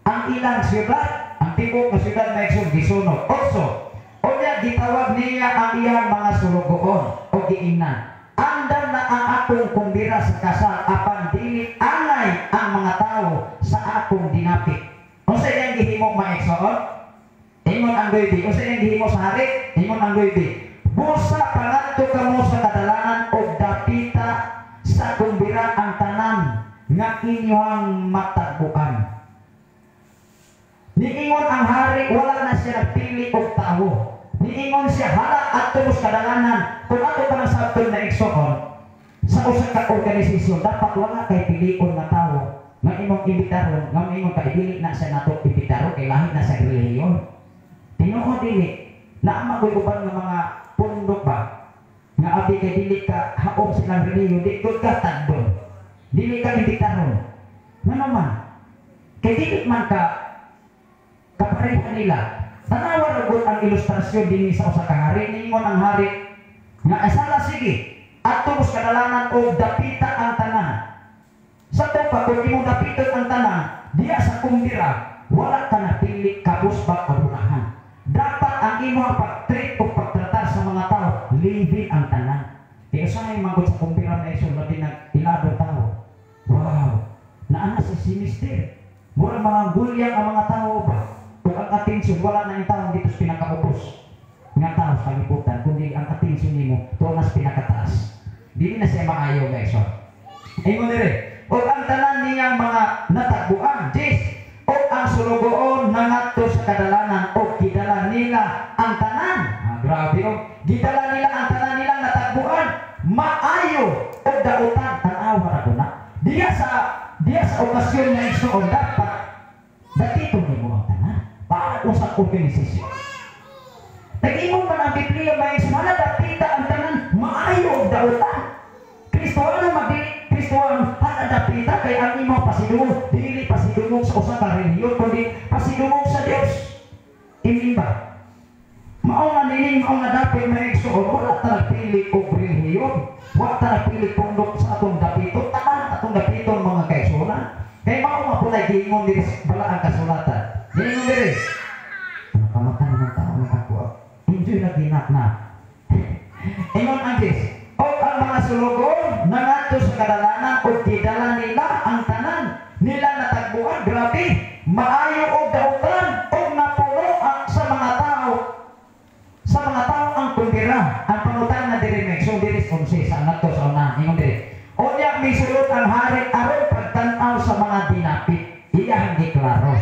ang ilang siyudad. Ang tibok na siyudad na igsoon gisunod. Also, o niya gitawag niya ang iyang mga sulugoon o giingnan. Andam na ang akong kumbira sa kasal, apan dili angay ang mga tao sa akong dinapit. O sa iyang gihimo mga igsoon, ingon ang doybi. O sa iyang gihimo sa hari, ingon ang doybi. Busa pangadto kamo sa kadalanan o dapita sa kumbira ang tanan nga inyong matagpuan. Niingon ang hari, wala na siya nagpili og tao. Niingon siya, hala at tulos kadalanan. Kung ato ka ng sabton na igsoon, sa usa ka organisasyon, dapat wala kay pilion na tao. Nga imong imbitaron, nga imong kaibili na siya nato imbitaron, kay lahi na sa reliyon. Tinuod dili, naamagoy uban ng mga pundok ba? Nga abi kay dili ka haom silang reliyon, di ka tagdon. Dili ka imbitaron. Nga naman, kay dili man ka kaparehan nila. Tanawar ugod ang ilustrasyon din sa usa ka hari. Ningon ang hari nga asala sige atong kadalanan o dapita ang tanan. Sa topa kung imong dapiton ang tanan diya sa kumbira, wala ka napili kabusbak o bunahan. Dapat ang imong pag-treat o pagtratar sa mga tao, live ang tanan. Kaya saan yung magod sa kumbira na iso labi ng ilado tao? Wow! Naana sa sinister. Mura mga gulyang ang mga tao ba? Kung ang atensyon, wala na yung tao dito sa pinakaupos. Nga tao sa kalibutan, kundi ang atensyon nimo doon na sa pinakataas. Dili na siya maayaw guys. Ingon dire, o ang tanan niyang mga natagbuan, o ang sulugoon nangadto sa kadalanan o gidala nila ang tanan. Grabe o, gidala nila ang tanan nilang natagbuan, maayo o dautan, tanawa na doon na. Diya sa okasyon na igsoon, dapat dapito nimo ang tanan. Para usap organisasyon. Nag-imong man ang Biblia may sana dapita ang tanan maayo og dautan. Kristoano magdili Kristoano hana dapita kay ang imong pasidungog dili pasidungog sa usa ka relihiyon kundi pasidungog sa Dios. Hindi ba? Mao nga nining mao nga dapit may igsoon wala ta nagpili og relihiyon. Wala ta nagpili pundok sa atong dapito tanan atong dapiton mga kaigsuonan. Kay mao nga pulay giingon diri bala ang kasulatan. Giingon diri. Kamatan ng tao ni ako. Enjoy na ginak na. Ingon ang Diyos. O ang mga sulugon nangadto sa kadalanan o gidala nila ang tanan nila natagbuan. Grabe, maayo og dautan og napuno sa mga tao. Sa mga tao ang kumbira. Ang pangutan na diri Mekso diri 11 sa nato sa una. Ingon diri. Unya misulod ang hari aron pagtan-aw sa mga dinapit. Iya hindi klaro.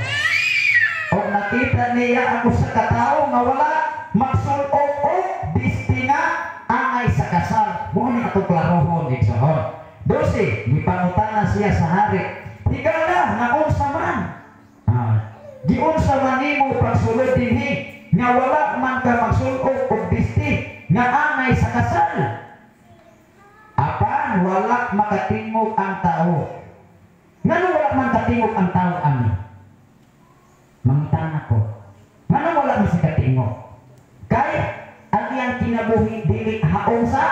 Og nakita niya ang usa ka tawo nga wala magsulod og bistinga angay sa kasal. Mo ni ato klarohon igsoon. 12, gipangutan na siya sa hari. Higala nga unsa man. Giunsa man nimo pagsulod dinhi nga wala man ka magsulod og bisti nga angay sa kasal. Apan wala makatingog ang tao. Ngano wala man katingog ang tao ani? Mangutana ko. Ngano wala man siya katingog? Kay ang iyang kinabuhi dili haon sa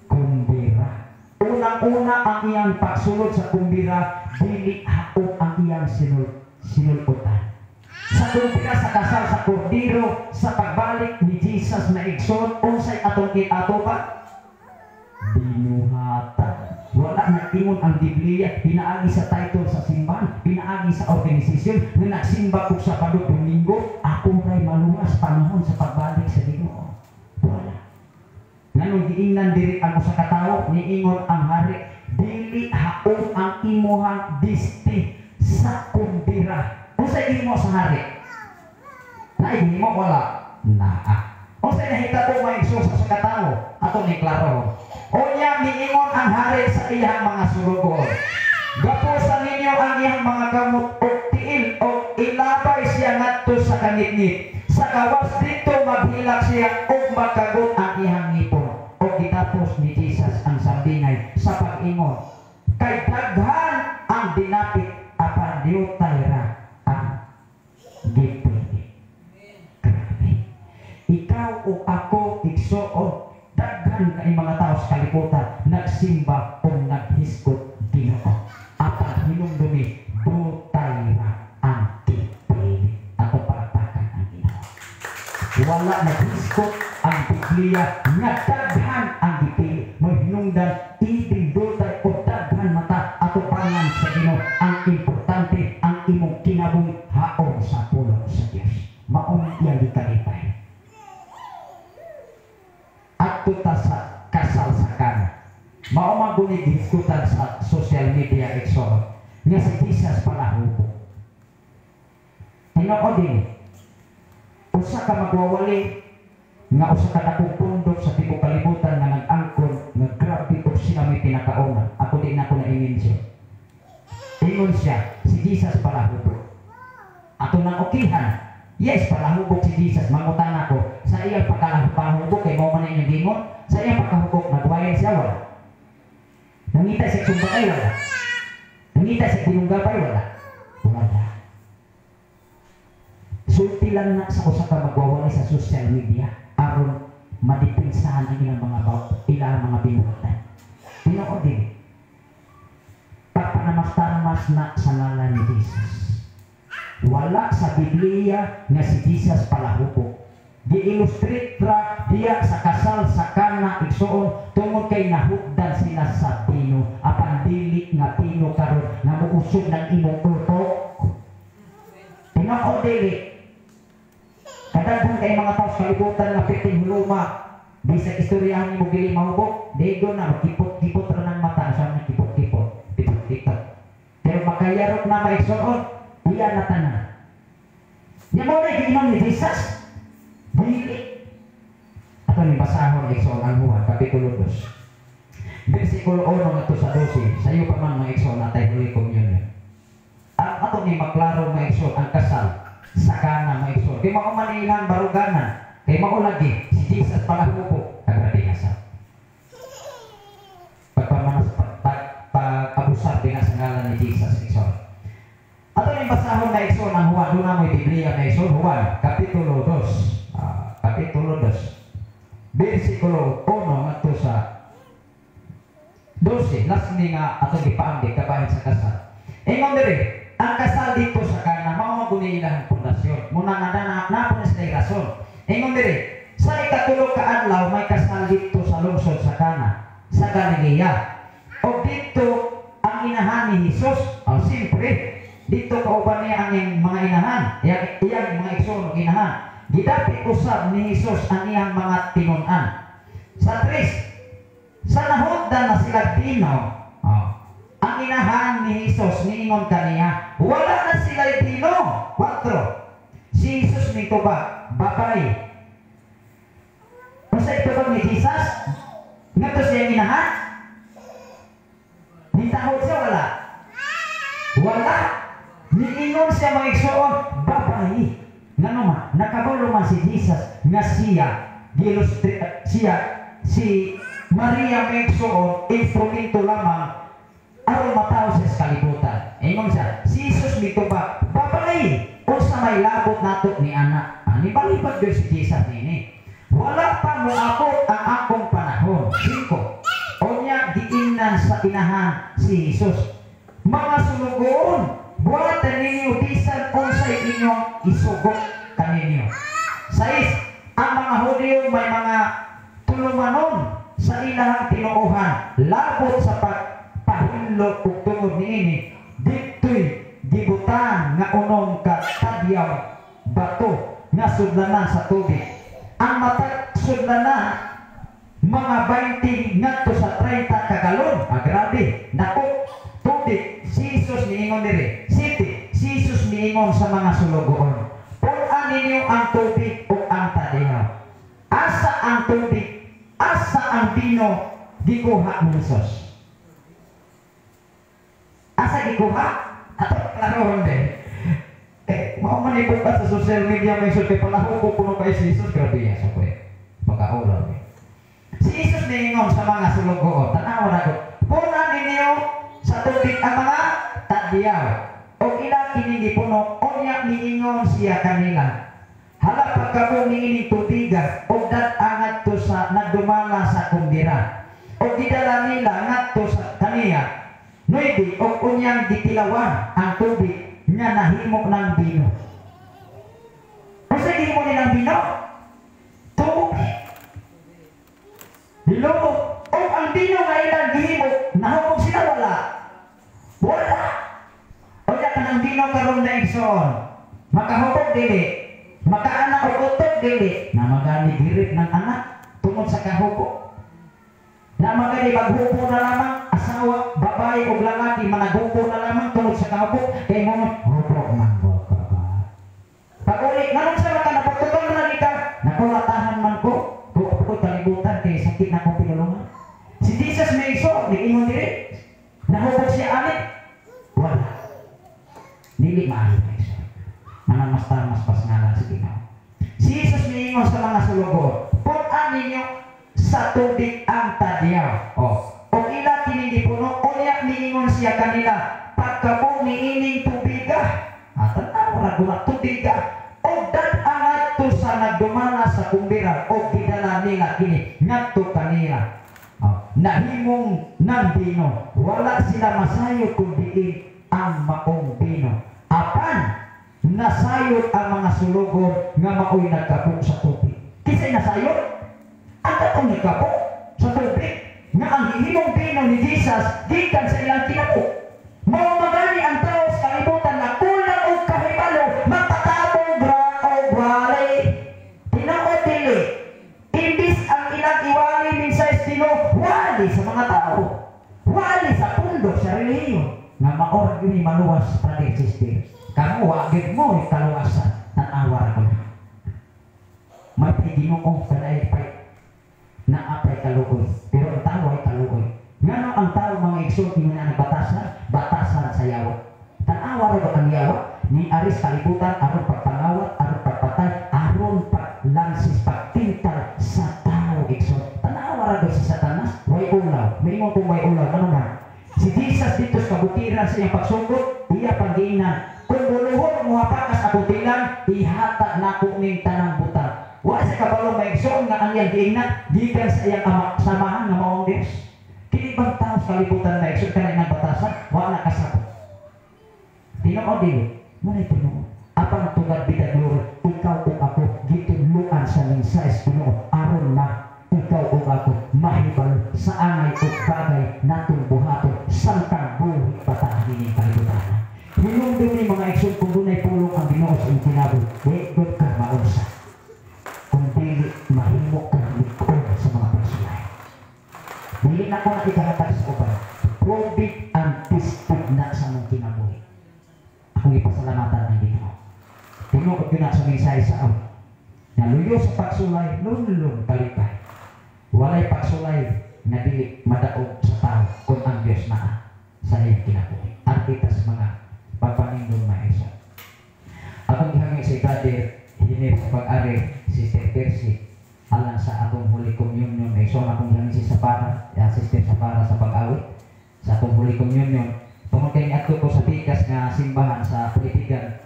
kumbira. Unang-una ang iyang pagsulod sa kumbira dili haon ang iyang sinulutan. Sa kumbira sa kasal sa kordero sa pagbalik ni Jesus na igsoon unsay atong kitato pa? Binuhatan. Wala na ingon ang Biblia, pinaagi sa title sa simbahan, pinaagi sa organisasyon, na nagsimba ko sa Sabado Domingo, ako ray maluwas panahon sa pagbalik sa Ginoo. Wala. Nganong giingnan diri ang usa ka tawo, niingon ang hari, dili haon ang imuhang disti sa kumbira. Unsay imo sa hari? Naay mo wala. Naa. Unsay nahitabo maigsoon sa usa ka tawo? Ato ni klaro. Unya miingon ang hari sa iyang mga sulugod. Gapusan ninyo ang iyang mga gamot o tiil o ilabay siya ngadto sa kanitnit. Sa kawas dito maghilak siya o magkagot ang iyang ngipon. O gitapos ni Jesus ang sambingay sa pag-ingon. Kay daghan ang dinapit apan diutay ra ang gipili. Grabe. Ikaw o ako igsoon. Daghan kay mga tao sa kalibutan nagsimba o naghiskot Ginoo. Apan hinumdumi butay ra ang pipili ato palakpakan ang Ginoo. Wala naghiskot ang Biblia nga daghan ang pipili. Mo hinungdan ibig butay o daghan mata ato pangan sa Ginoo. Ang importante ang imong kinabuhi haon sa pulong sa Dios. Maong iyang gikalipay. At tuta sa kasal sa kana. Maumang gunig diskutan sa social media exon nga si Jesus pala hubo. Tinoo din, usa ka magwawali nga usa ka nakupundok sa tibok kalibutan nga nag-angkon nga grabe o sila may pinakauna. Ako din ako na i-mention. Ingon siya, si Jesus pala hubo. Ato nang okihan. Yes, palahubog si Jesus. Mangutan ako sa iyang pagkalahubog kay mo man inyong gingon. Sa iyang pagkahubog nagwayan siya wala. Nangita siya sumbakay wala. Nangita siya binunggapay wala. Wala. Sulti lang na sa usa ka magwawalay sa social media aron madipinsahan ang ilang mga binuhatan. Tinoo din. Pagpanamastarmas na sa ngalan ni Jesus. Wala sa Biblia nga si Jesus palahubog. Gi-illustrate ra diya sa kasal sa kana igsoon tungod kay nahugdan sila sa pino apan dili nga pino karon nga muusog ng imong utok. Tinoo dili. Kadaghan kay mga tao sa kalibutan nga piting huluma. Bisag istoryahan nimo dili mahubog, dego na kipot-kipot ra ng mata sa mga kipot-kipot. Kipot-kipot. Pero makayarot na maigsoon diya na tanan. Yan mo na ikinom ni Jesus. Dili. Ato ni basahon Exon ang Juan, Kapitulo 2. Versikulo 1 nga to sa 12. Sa iyo pa man mga Exon natay Holy Communion. Ang ato ni maklaro mga Exon ang kasal sa kana mga Exon. Kay mao man ilang baruganan. Kay mao lagi si Jesus pala hubo. Kagrabe nga sa. Pagpamanas pag-abusar din sa ngalan ni Jesus Exon. Ato ni basahon na Exon ang Juan, doon na mo Biblia na Exon, Juan, Kapitulo 2. Kapitulo 2. Versikulo 1 nga to sa 12. Last ni nga atong gipaamdi kabahin sa kasal. Ingon diri, ang kasal dito sa kana mao maguni ilang pundasyon. Muna nga na po sa rason. Ingon diri, sa ikatulo ka adlaw may kasal dito sa lungsod sa kana, sa Galilea. O dito inahan ni Jesus. Siyempre, dito kauban niya ang iyang mga inahan, iyang mga igsoon inahan. Gidapit usab ni Jesus ang iyang mga tinun-an. Sa 3, sa nahugdan na sila dinaw, ang inahan ni Jesus niingon kaniya, wala na sila dino. 4, si Jesus nito ba, babay. Basta ito ba ni Jesus? Nga to siya inahan? Nitahod siya, wala? Wala. Niingon siya mga igsoon, babay. Nga naman, nakabulo man si Jesus nga siya, si Maria mga igsoon, instrumento lamang aron matao sa kalibutan. Ingon siya, si Jesus dito ba, babay. O sa may labot nato ni anak. Ni balipad ko si Jesus nini. Wala pa mo ako ang akong panahon. 5. O niya giingnan sa inahan si Jesus. Mga sulugoon, buhatan ninyo bisan unsay inyong isugot kaninyo. 6. Ang mga Hudyo may mga tulumanon sa ilang tinuuhan, labot sa pagpahilot ug tungod niini, dito'y gibutan nga unom ka tadyaw bato nga sudlanan sa tubig. Ang matag sudlanan mga 20 ngadto sa 30 ka galon. Grabe, nako tubig. Si Jesus niingon diri. 7. Si Jesus niingon sa mga sulugoon, punan ninyo ang tubig o ang tadyaw. Asa ang tubig, asa ang bino gikuha ni Jesus? Asa gikuha? Ato klarohon din. Mau manipot ka sa social media may sulti palaho ko puno kay si Jesus. Grabe yan sa kwe. Pagkaulaw niya. Si Jesus niingon sa mga sulugoon, tanawa na ko, punan ninyo sa tubig ang mga tadyaw. O ilang hindi puno, o niya niingon siya kanila. Hala pagkabong niining tubigan, o angat to sa nagdumala sa kumbira. O gidala nila ngadto sa kaniya. 9. O unyang ditilawan ang tubig nga nahimo ng bino. O sa himo nilang bino? Tubig. Dilumo. O ang bino nga ilang gihimo, nahumog sila wala. Wala. O yan ang bino karon na igsoon. Makahubog dili. Makaanak o utot dili. Na magani girit ng anak tungod sa kahubog. Na magani maghupo na lamang asawa, babae o lalaki managupo na lamang tungod sa kahubog. Kaya mo hubog man ko ka ba? Pag-ulit, nanong sa mata napagtutong na nika, nakulatahan man ko. Buo kalibutan kay sakit na kong pinulungan. Si Jesus may iso, nag-ingon diri. Nahubog siya alit. Wala. Dili maayo na iso. Manang mas ngalan si Ginoo. Si Jesus may ingon sa mga sulugoon, punan ninyo sa tubig ang tadyaw. O ila kinindi puno, o niya niingon siya kanila, pagkabong niining tubiga. Tanaw ragula tubiga. O angat to sa nagdumana sa kumbira, o gidala nila kini ngadto kanila. Nahimong ng bino, wala sila masayod kundi ang maong bino. Apan nasayod ang mga sulugon nga maoy nagkabog sa tubig. Kisay nasayod? Ang katong nagkabog sa tubig nga ang hihimong bino ni Jesus gikan sa ilang kinabog. Mao magani ang tao sa kalibutan na kulang og kahibalo, magpatabog ra og wali. Tinuod dili. Imbis ang ilang iwali min sa Ginoo, wali sa mga tao. Wali sa pundok sa relihiyon nga maor gyud maluwas para existir. Kamu wagid mo kaluwasan ng awar ko. May Ginoo kanay pay na apay kalugoy, pero ang tao ay kalugoy. Ngano ang tao mga igsoon nga batasan sa yawa. Tanawa ra ang yawa ni aris kalibutan aron pagpangawat, aron pagpatay, aron paglansis pagtintal sa tao igsoon. Tanawa ra si Satanas, way ulaw. May mo kung way ulaw ano man. Si Jesus dito sa kabutiran sa iyang pagsugod, iya paggiinan. Kung buluhon mo pakas ako bilang, ihatag na ko ning tanang butang. Wa sa kabalo may igsoon nga ang iyang giingnan, gikan sa iyang samahan nga maong Dios. Kini bang tao sa kalibutan na igsoon kanay ng batasan, wa na kasabot. Tinuod dili, munay tinuod. Apang tugad bidag luro, ikaw o ako gituluan sa mensahe Ginoo aron na ikaw o ako mahibal sa angay o bagay natong buhaton sangkang buhi luyo sa pagsulay, lulong palipay. Walay pagsulay na dili madaog sa tao kung ang Diyos naa sa iyong kinabuhi. Arkitas mga papanindong maisa. Akong gihangin si Brother Hiner sa pag-ari, Sister Percy, alang sa atong Holy Communion. So akong gihangin si Sapara, Sister Sapara sa pag-awit sa atong Holy Communion. Tungkol kay ato ko sa tikas nga simbahan sa Pilitigan,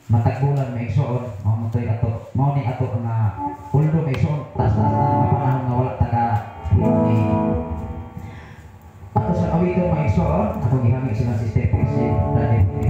matagbulan may igsoon, mao ni ato nga uldo may igsoon, tas na mga panahon nga wala taga ni ato sa awito may igsoon. Ako gihangin sila Sister Percy, Brother